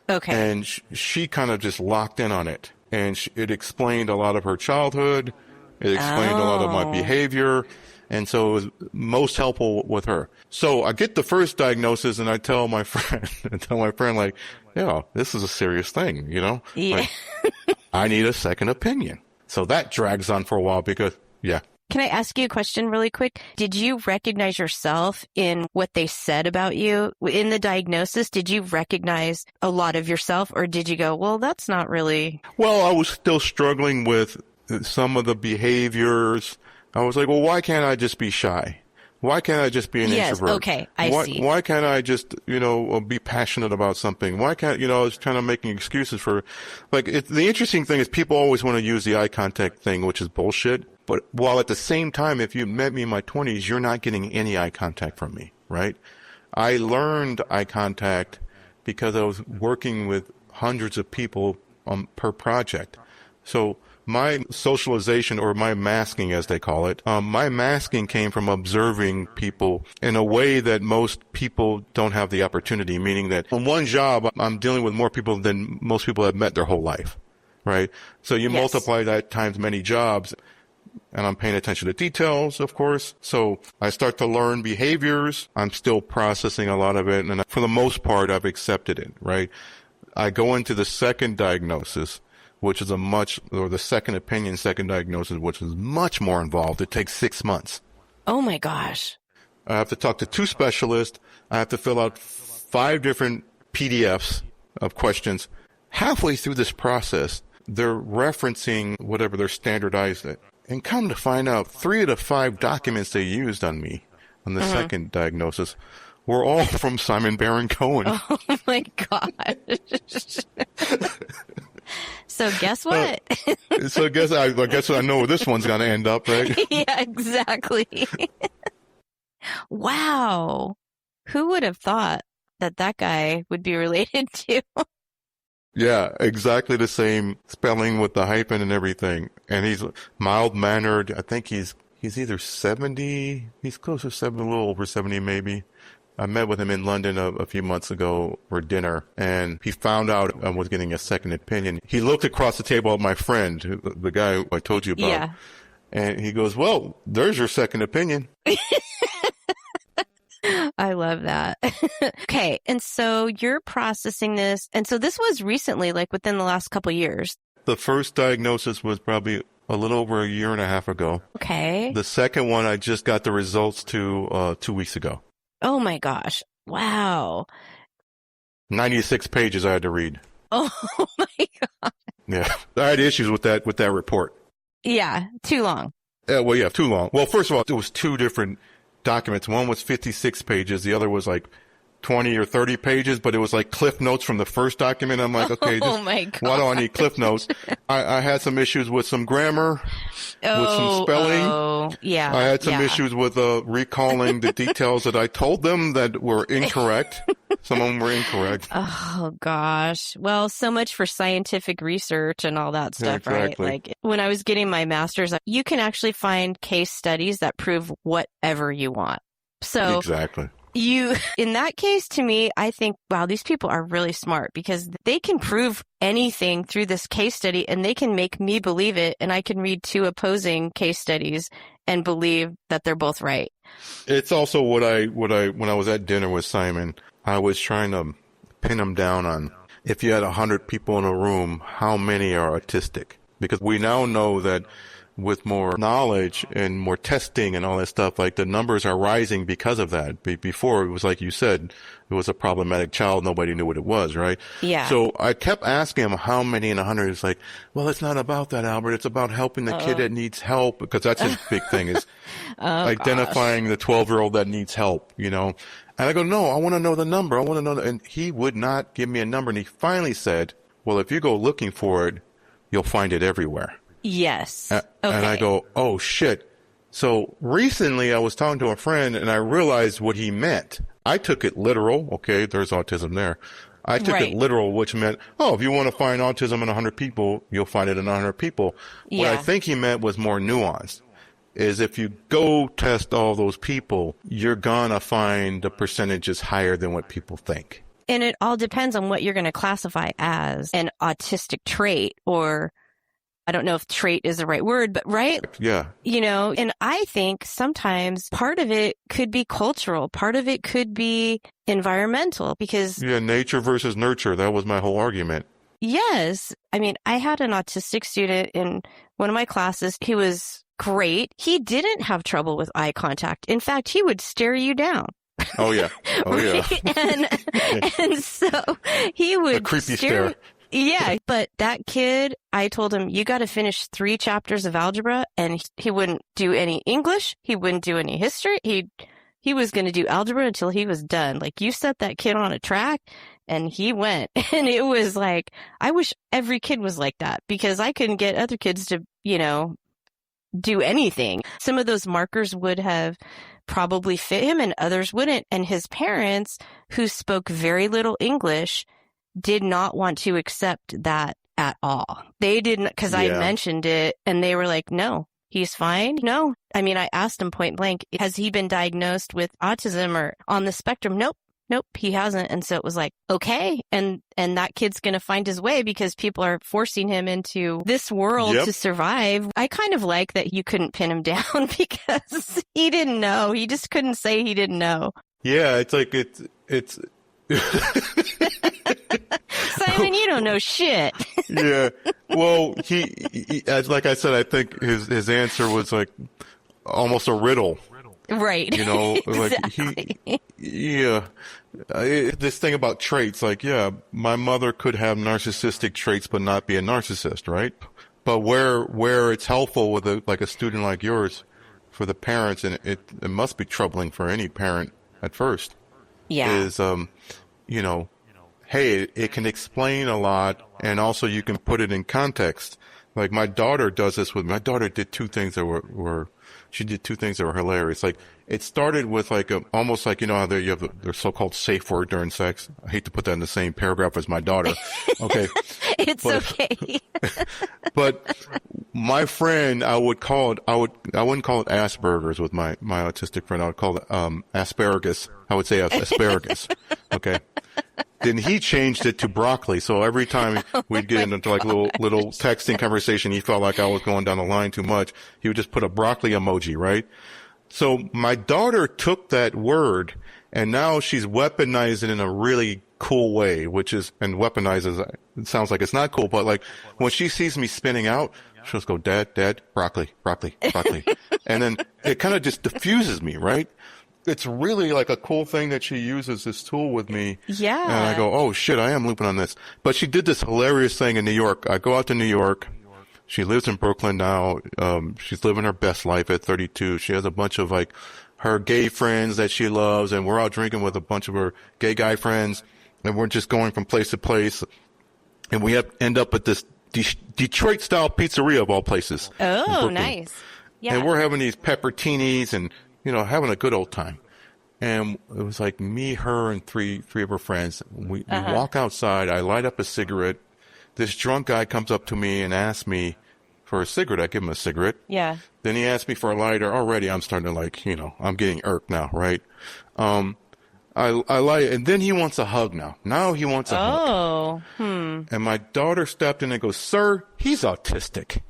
Okay. And she kind of just locked in on it. And it explained a lot of her childhood. It explained a lot of my behavior. And so it was most helpful with her. So I get the first diagnosis and I tell my friend, like, yeah, this is a serious thing, you know? Yeah. Like, I need a second opinion. So that drags on for a while because, yeah. Can I ask you a question really quick? Did you recognize yourself in what they said about you in the diagnosis? Did you recognize a lot of yourself, or did you go, well, that's not really? Well, I was still struggling with some of the behaviors. I was like, well, why can't I just be shy? Why can't I just be an introvert? Okay, I see. Why can't I just, be passionate about something? Why can't, I was kind of making excuses for, like, the interesting thing is people always want to use the eye contact thing, which is bullshit. But while at the same time, if you met me in my 20s, you're not getting any eye contact from me, right? I learned eye contact because I was working with hundreds of people per project. So my socialization, or my masking as they call it, my masking came from observing people in a way that most people don't have the opportunity, meaning that on one job, I'm dealing with more people than most people have met their whole life, right? So you multiply that times many jobs, and I'm paying attention to details, of course. So I start to learn behaviors. I'm still processing a lot of it, and for the most part, I've accepted it, right? I go into the second diagnosis, which is the second opinion, second diagnosis, which is much more involved. It takes 6 months. Oh my gosh. I have to talk to 2 specialists. I have to fill out 5 different PDFs of questions. Halfway through this process, they're referencing whatever they're standardized it. And come to find out, 3 of the 5 documents they used on me on the second diagnosis were all from Simon Baron Cohen. Oh my gosh. So guess what? So I guess I know where this one's going to end up, right? Yeah, exactly. Wow. Who would have thought that guy would be related to? Yeah, exactly the same spelling with the hyphen and everything. And he's mild-mannered. I think he's either 70, he's close to 70, a little over 70 maybe. I met with him in London a few months ago for dinner, and he found out I was getting a second opinion. He looked across the table at my friend, the guy I told you about, and he goes, well, there's your second opinion. I love that. Okay. And so you're processing this. And so this was recently, like within the last couple of years. The first diagnosis was probably a little over a year and a half ago. Okay. The second one, I just got the results 2 weeks ago. Oh my gosh. Wow. 96 pages I had to read. Oh my God. Yeah. I had issues with that report. Yeah. Too long. Yeah, too long. Well, first of all, it was 2 different documents. One was 56 pages. The other was like 20 or 30 pages, but it was like cliff notes from the first document. I'm like, okay, my God. Why do I need cliff notes? I had some issues with some grammar, with some spelling. Yeah. I had some issues with recalling the details that I told them that were incorrect. Some of them were incorrect. Oh gosh. Well, so much for scientific research and all that stuff, right? Like when I was getting my master's, you can actually find case studies that prove whatever you want. So exactly. In that case, to me, I think, wow, these people are really smart because they can prove anything through this case study and they can make me believe it. And I can read 2 opposing case studies and believe that they're both right. It's also when I was at dinner with Simon, I was trying to pin him down on, if you had 100 people in a room, how many are autistic? Because we now know that with more knowledge and more testing and all that stuff, like the numbers are rising because of that. Before, it was like you said, it was a problematic child. Nobody knew what it was, right? Yeah. So I kept asking him how many in 100. He's like, well, it's not about that, Albert. It's about helping the kid that needs help, because that's his big thing, is identifying the 12-year-old that needs help, you know? And I go, no, I want to know the number. I want to know. And he would not give me a number. And he finally said, well, if you go looking for it, you'll find it everywhere. Yes. Okay. And I go, oh, shit. So recently I was talking to a friend and I realized what he meant. I took it literal. Okay, there's autism there. I took it literal, which meant, oh, if you want to find autism in 100 people, you'll find it in 100 people. Yeah. What I think he meant was more nuanced. Is if you go test all those people, you're gonna find the percentages higher than what people think. And it all depends on what you're going to classify as an autistic trait, or I don't know if trait is the right word, but right? Yeah. You know, and I think sometimes part of it could be cultural. Part of it could be environmental, because... Yeah, nature versus nurture. That was my whole argument. Yes. I mean, I had an autistic student in one of my classes. He was great. He didn't have trouble with eye contact. In fact, he would stare you down. Oh, yeah. Oh, yeah. And so he would... A creepy stare. Yeah, but that kid, I told him, you got to finish 3 chapters of algebra, and he wouldn't do any English. He wouldn't do any history. He was going to do algebra until he was done. Like, you set that kid on a track, and he went. And it was like, I wish every kid was like that, because I couldn't get other kids to, you know, do anything. Some of those markers would have probably fit him and others wouldn't. And his parents, who spoke very little English, did not want to accept that at all. They didn't, because I mentioned it, and they were like, no, he's fine. No. I mean, I asked him point blank, has he been diagnosed with autism or on the spectrum? Nope, he hasn't. And so it was like, okay. And that kid's going to find his way, because people are forcing him into this world to survive. I kind of like that you couldn't pin him down, because he didn't know. He just couldn't say he didn't know. Yeah, it's like, it's Simon, you don't know shit. Yeah. Well, he, as like I said, I think his answer was like almost a riddle. Right. You know, Exactly. like this thing about traits, like, yeah, my mother could have narcissistic traits but not be a narcissist, right? But where it's helpful with a student like yours, for the parents, and it must be troubling for any parent at first. Yeah. Is, you know, hey, it can explain a lot, and also you can put it in context. Like, my daughter does this with me. My daughter did 2 things that she did 2 things that were hilarious. Like, it started with like almost like, you know, how you have their so-called safe word during sex. I hate to put that in the same paragraph as my daughter. Okay. Okay. But my friend, I wouldn't call it Asperger's with my autistic friend. I would call it, asparagus. I would say asparagus. Okay. Then he changed it to broccoli. So every time we'd get into like little texting conversation, he felt like I was going down the line too much. He would just put a broccoli emoji, right? So my daughter took that word, and now she's weaponized it in a really cool way, and weaponizes, it sounds like it's not cool, but like when she sees me spinning out, she'll just go, Dad, broccoli. And then it kind of just diffuses me, right? It's really like a cool thing that she uses this tool with me. Yeah. And I go, oh shit, I am looping on this. But she did this hilarious thing in New York. I go out to New York. She lives in Brooklyn now. She's living her best life at 32. She has a bunch of like her gay friends that she loves, and we're out drinking with a bunch of her gay guy friends, and we're just going from place to place. And we end up at this Detroit style pizzeria of all places. Oh, nice. Yeah. And we're having these pepperoncinis and, you know, having a good old time. And it was like me, her, and three of her friends. We walk outside. I light up a cigarette. This drunk guy comes up to me and asks me for a cigarette. I give him a cigarette. Yeah. Then he asked me for a lighter. Already I'm starting to like, you know, I'm getting irked now, right? I light, and then he wants a hug now. Now he wants a hug. And my daughter stepped in and goes, sir, he's autistic.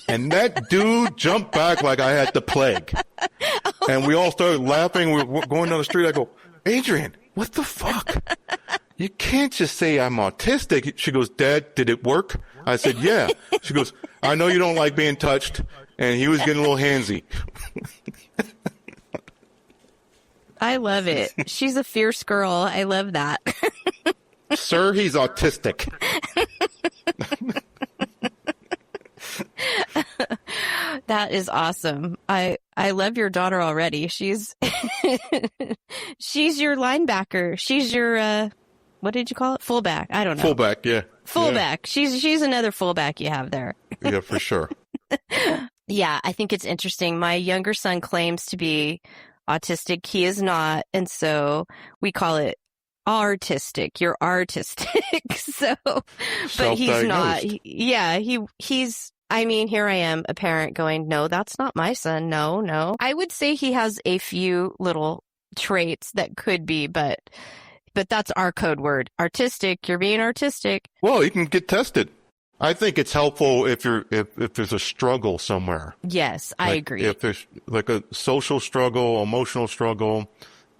And that dude jumped back like I had the plague. And we all started laughing. We were going down the street. I go, Adrian, what the fuck? You can't just say I'm autistic. She goes, Dad, did it work? I said, yeah. She goes, I know you don't like being touched, and he was getting a little handsy. I love it. She's a fierce girl. I love that. Sir, he's autistic. That is awesome. I love your daughter already. She's she's your linebacker. She's your what did you call it? Fullback. I don't know. Fullback, yeah. Fullback. Yeah. She's another fullback you have there. Yeah, for sure. Yeah, I think it's interesting. My younger son claims to be autistic. He is not, and so we call it artistic. You're artistic. So, but he's not. He's. I mean, here I am, a parent going, no, that's not my son. No. I would say he has a few little traits that could be, but that's our code word. Artistic. You're being artistic. Well, you can get tested. I think it's helpful if there's a struggle somewhere. Yes, I agree. If there's like a social struggle, emotional struggle,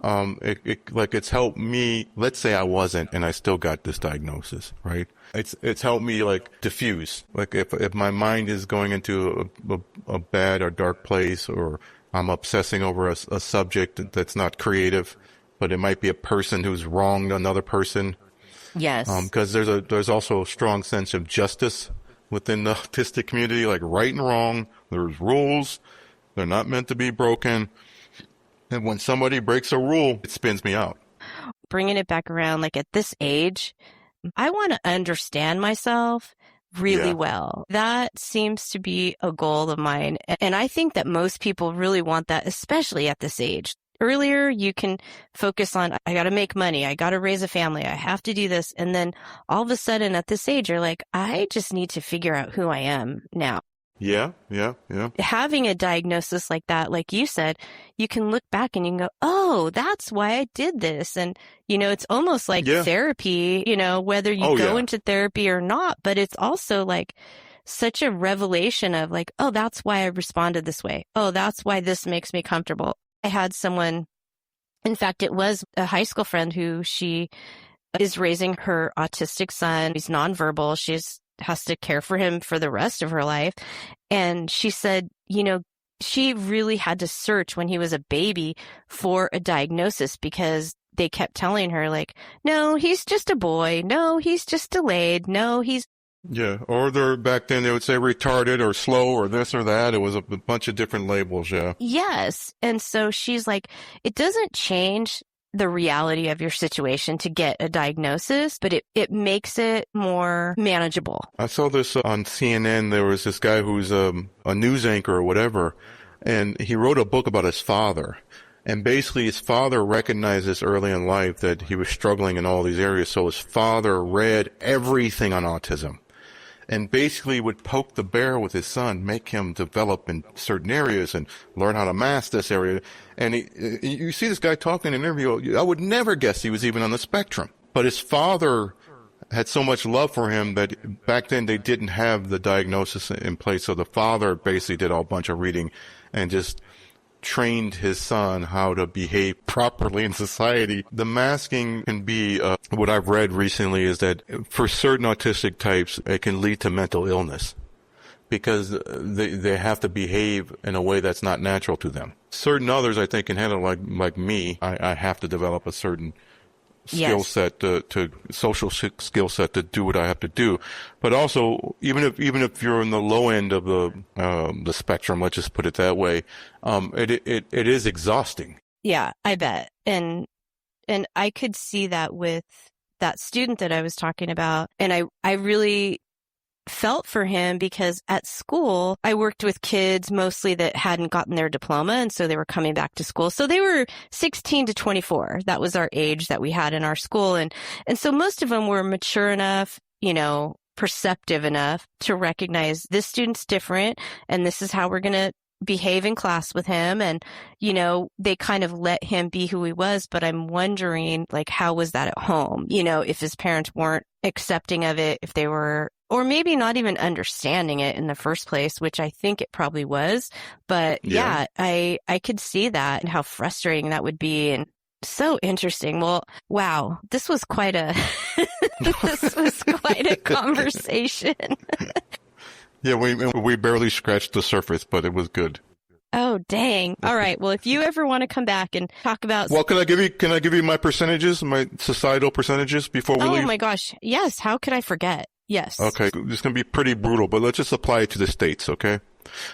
it's helped me. Let's say I wasn't, and I still got this diagnosis, right? It's helped me like diffuse. Like if my mind is going into a bad or dark place, or I'm obsessing over a subject that's not creative, but it might be a person who's wronged another person. Yes. Because there's also a strong sense of justice within the autistic community, like right and wrong. There's rules. They're not meant to be broken. And when somebody breaks a rule, it spins me out. Bringing it back around, like at this age, I want to understand myself really well. That seems to be a goal of mine. And I think that most people really want that, especially at this age. Earlier, you can focus on, I got to make money. I got to raise a family. I have to do this. And then all of a sudden at this age, you're like, I just need to figure out who I am now. Yeah. Having a diagnosis like that, like you said, you can look back and you can go, oh, that's why I did this. And, it's almost like therapy, whether you go into therapy or not, but it's also like such a revelation of like, oh, that's why I responded this way. Oh, that's why this makes me comfortable. I had someone, in fact, it was a high school friend who she is raising her autistic son. He's nonverbal. Has to care for him for the rest of her life. And she said, she really had to search when he was a baby for a diagnosis because they kept telling her like, no, he's just a boy. No, he's just delayed. No, he's. Yeah. Or back then they would say retarded or slow or this or that. It was a bunch of different labels. Yeah. Yes. And so she's like, it doesn't change the reality of your situation to get a diagnosis, but it makes it more manageable. I saw this on CNN. There was this guy who's a news anchor or whatever, and he wrote a book about his father. And basically his father recognized this early in life that he was struggling in all these areas. So his father read everything on autism and basically would poke the bear with his son, make him develop in certain areas and learn how to master this area. And you see this guy talking in an interview, I would never guess he was even on the spectrum. But his father had so much love for him that back then they didn't have the diagnosis in place. So the father basically did a bunch of reading and just trained his son how to behave properly in society. The masking can be, what I've read recently is that for certain autistic types, it can lead to mental illness because they have to behave in a way that's not natural to them. Certain others, I think, can handle like me. I have to develop a certain skill set to social skill set to do what I have to do. But also, even if you're in the low end of the spectrum, let's just put it that way, it is exhausting. Yeah, I bet. And I could see that with that student that I was talking about. And I really felt for him because at school, I worked with kids mostly that hadn't gotten their diploma. And so they were coming back to school. So they were 16 to 24. That was our age that we had in our school. And so most of them were mature enough, perceptive enough to recognize this student's different. And this is how we're going to behave in class with him. And, they kind of let him be who he was. But I'm wondering, like, how was that at home? If his parents weren't accepting of it, if they were, or maybe not even understanding it in the first place, which I think it probably was. But yeah, I could see that and how frustrating that would be. And so interesting. Well, wow, this was quite a, this was quite a conversation. Yeah, we barely scratched the surface, but it was good. Oh, dang. All right. Well, if you ever want to come back and talk about... Well, can I give you my percentages, my societal percentages before we leave? Oh my gosh. Yes. How could I forget? Yes. Okay. It's going to be pretty brutal, but let's just apply it to the States, okay?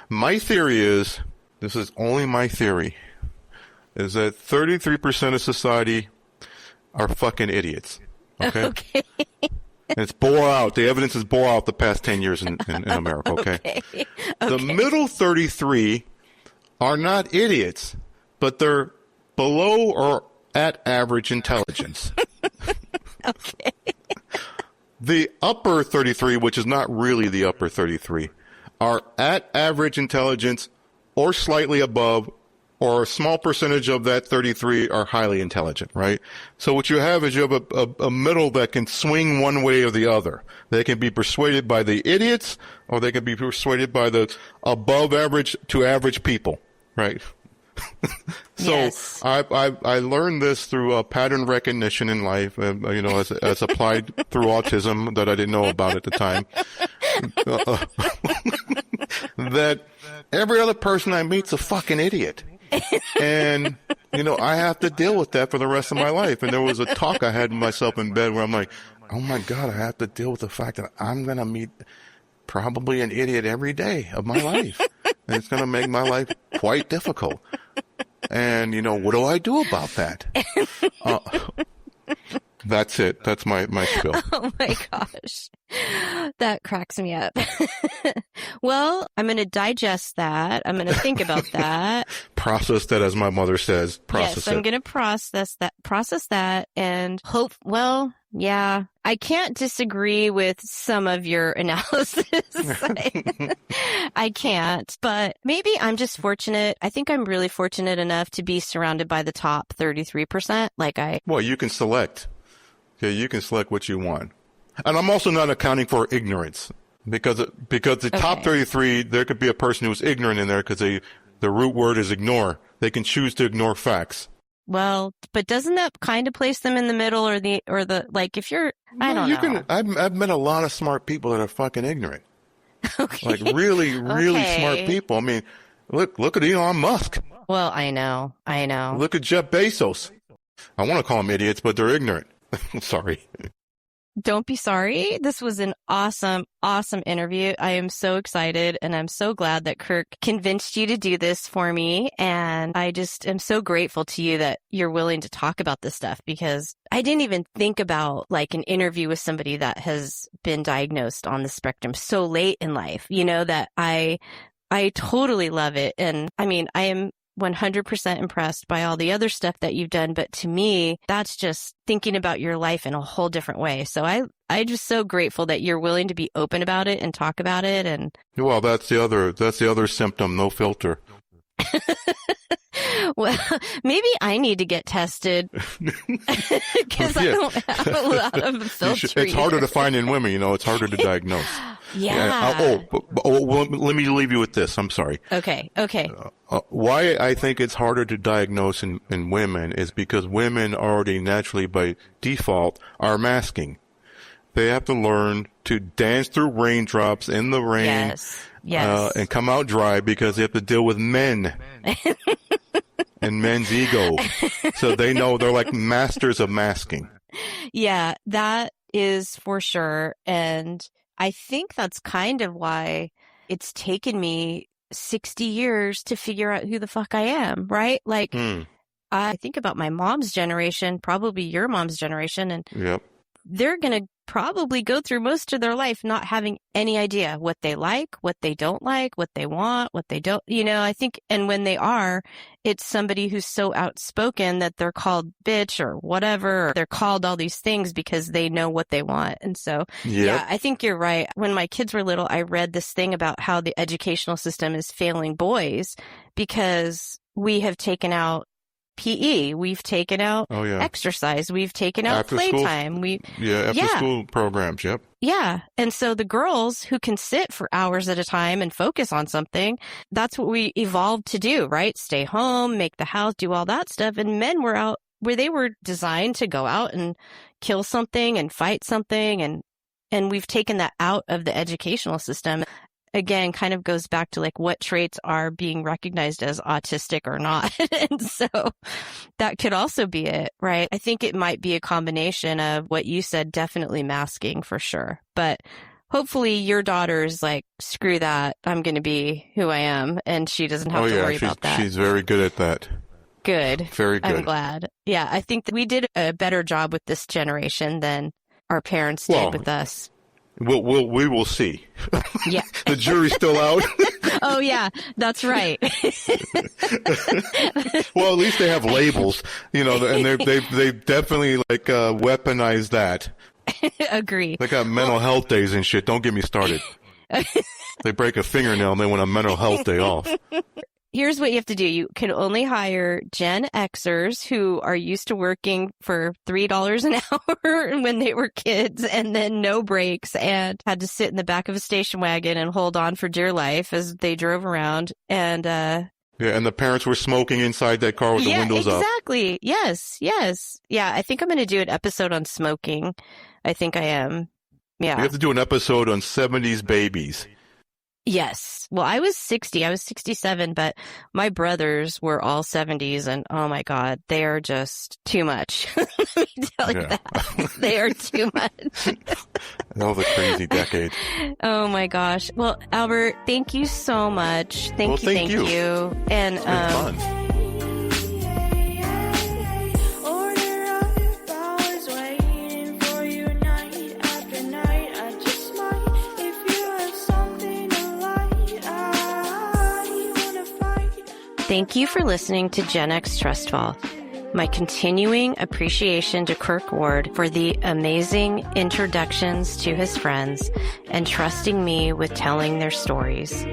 My theory is, this is only my theory, is that 33% of society are fucking idiots. Okay? Okay. And it's bore out. The evidence is bore out the past 10 years in America, okay? Okay. The middle 33 are not idiots, but they're below or at average intelligence. Okay. The upper 33, which is not really the upper 33, are at average intelligence or slightly above, or a small percentage of that 33 are highly intelligent, right? So what you have is you have a middle that can swing one way or the other. They can be persuaded by the idiots, or they can be persuaded by the above average to average people, right? So yes. I learned this through pattern recognition in life, as applied through autism that I didn't know about at the time. That every other person I meet's a fucking idiot. And, I have to deal with that for the rest of my life. And there was a talk I had with myself in bed where I'm like, oh my God, I have to deal with the fact that I'm going to meet probably an idiot every day of my life. And it's going to make my life quite difficult. And, what do I do about that? That's it. That's my spiel. Oh my gosh. That cracks me up. Well, I'm going to digest that. I'm going to think about that. Process that, as my mother says. Process I'm going to process that and hope, yeah, I can't disagree with some of your analysis. I can't, but maybe I'm just fortunate. I think I'm really fortunate enough to be surrounded by the top 33%. Well, you can select. Okay, you can select what you want. And I'm also not accounting for ignorance because the top 33, there could be a person who's ignorant in there because the root word is ignore. They can choose to ignore facts. Well, but doesn't that kind of place them in the middle or if you're, I don't know. I've met a lot of smart people that are fucking ignorant. Okay. Like really smart people. I mean, look at Elon Musk. Well, I know. Look at Jeff Bezos. I want to call them idiots, but they're ignorant. Sorry. Don't be sorry. This was an awesome interview. I am so excited, and I'm so glad that Kirk convinced you to do this for me. And I just am so grateful to you that you're willing to talk about this stuff, because I didn't even think about an interview with somebody that has been diagnosed on the spectrum so late in life, that I totally love it. And I mean, I am 100% impressed by all the other stuff that you've done. But to me, that's just thinking about your life in a whole different way. So I'm just so grateful that you're willing to be open about it and talk about it. And well, that's the other symptom, no filter. Well, maybe I need to get tested because I don't have a lot of filter. It's harder to find in women, it's harder to diagnose. Yeah. Well, let me leave you with this. I'm sorry. Okay. Why I think it's harder to diagnose in women is because women already naturally by default are masking. They have to learn to dance through raindrops in the rain. Yes. And come out dry because they have to deal with men and men's ego. So they know they're like masters of masking. Yeah, that is for sure. And I think that's kind of why it's taken me 60 years to figure out who the fuck I am, right? I think about my mom's generation, probably your mom's generation, and they're going to probably go through most of their life not having any idea what they like, what they don't like, what they want, what they don't, I think, and when they are, it's somebody who's so outspoken that they're called bitch or whatever, or they're called all these things because they know what they want. And so, yeah, I think you're right. When my kids were little, I read this thing about how the educational system is failing boys because we have taken out PE, we've taken out exercise, we've taken out playtime. After school programs, Yeah. And so the girls who can sit for hours at a time and focus on something, that's what we evolved to do, right? Stay home, make the house, do all that stuff. And men were out where they were designed to go out and kill something and fight something. And we've taken that out of the educational system. again, kind of goes back to like what traits are being recognized as autistic or not. And so that could also be it, right? I think it might be a combination of what you said, definitely masking for sure. But hopefully your daughter's like, screw that, I'm going to be who I am. And she doesn't have to worry about that. She's very good at that. Good. Very good. I'm glad. Yeah, I think that we did a better job with this generation than our parents did with us. We will see. Yeah. The jury's still out. Oh, yeah, that's right. Well, at least they have labels, and they definitely like weaponize that. Agree. They got mental health days and shit. Don't get me started. They break a fingernail and they want a mental health day off. Here's what you have to do. You can only hire Gen Xers who are used to working for $3 an hour when they were kids, and then no breaks, and had to sit in the back of a station wagon and hold on for dear life as they drove around. And yeah, and the parents were smoking inside that car with the windows up. Exactly. Yes. Yeah, I think I'm going to do an episode on smoking. I think I am. Yeah. We have to do an episode on 70s babies. Yes. Well, I was 60. I was 67, but my brothers were all 70s, and oh my God, they are just too much. Let me tell you that. They are too much. That was a crazy decade. Oh my gosh. Well, Albert, thank you so much. Thank you. And it's been fun. Thank you for listening to Gen X TrustFall. My continuing appreciation to Kirk Ward for the amazing introductions to his friends and trusting me with telling their stories.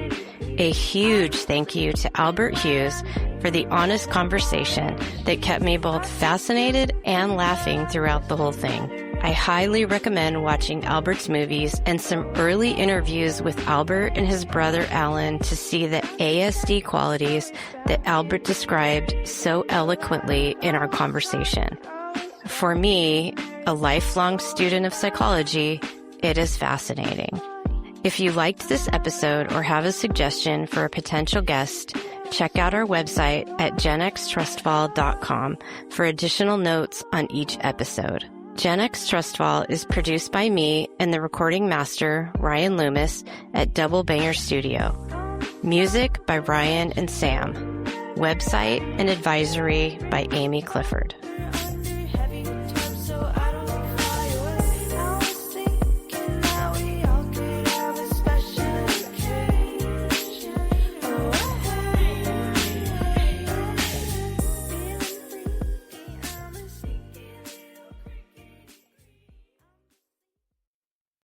A huge thank you to Albert Hughes for the honest conversation that kept me both fascinated and laughing throughout the whole thing. I highly recommend watching Albert's movies and some early interviews with Albert and his brother Alan to see the ASD qualities that Albert described so eloquently in our conversation. For me, a lifelong student of psychology, it is fascinating. If you liked this episode or have a suggestion for a potential guest, check out our website at genxtrustfall.com for additional notes on each episode. Gen X TrustFall is produced by me and the recording master, Ryan Loomis, at Double Banger Studio. Music by Ryan and Sam. Website and advisory by Amy Clifford.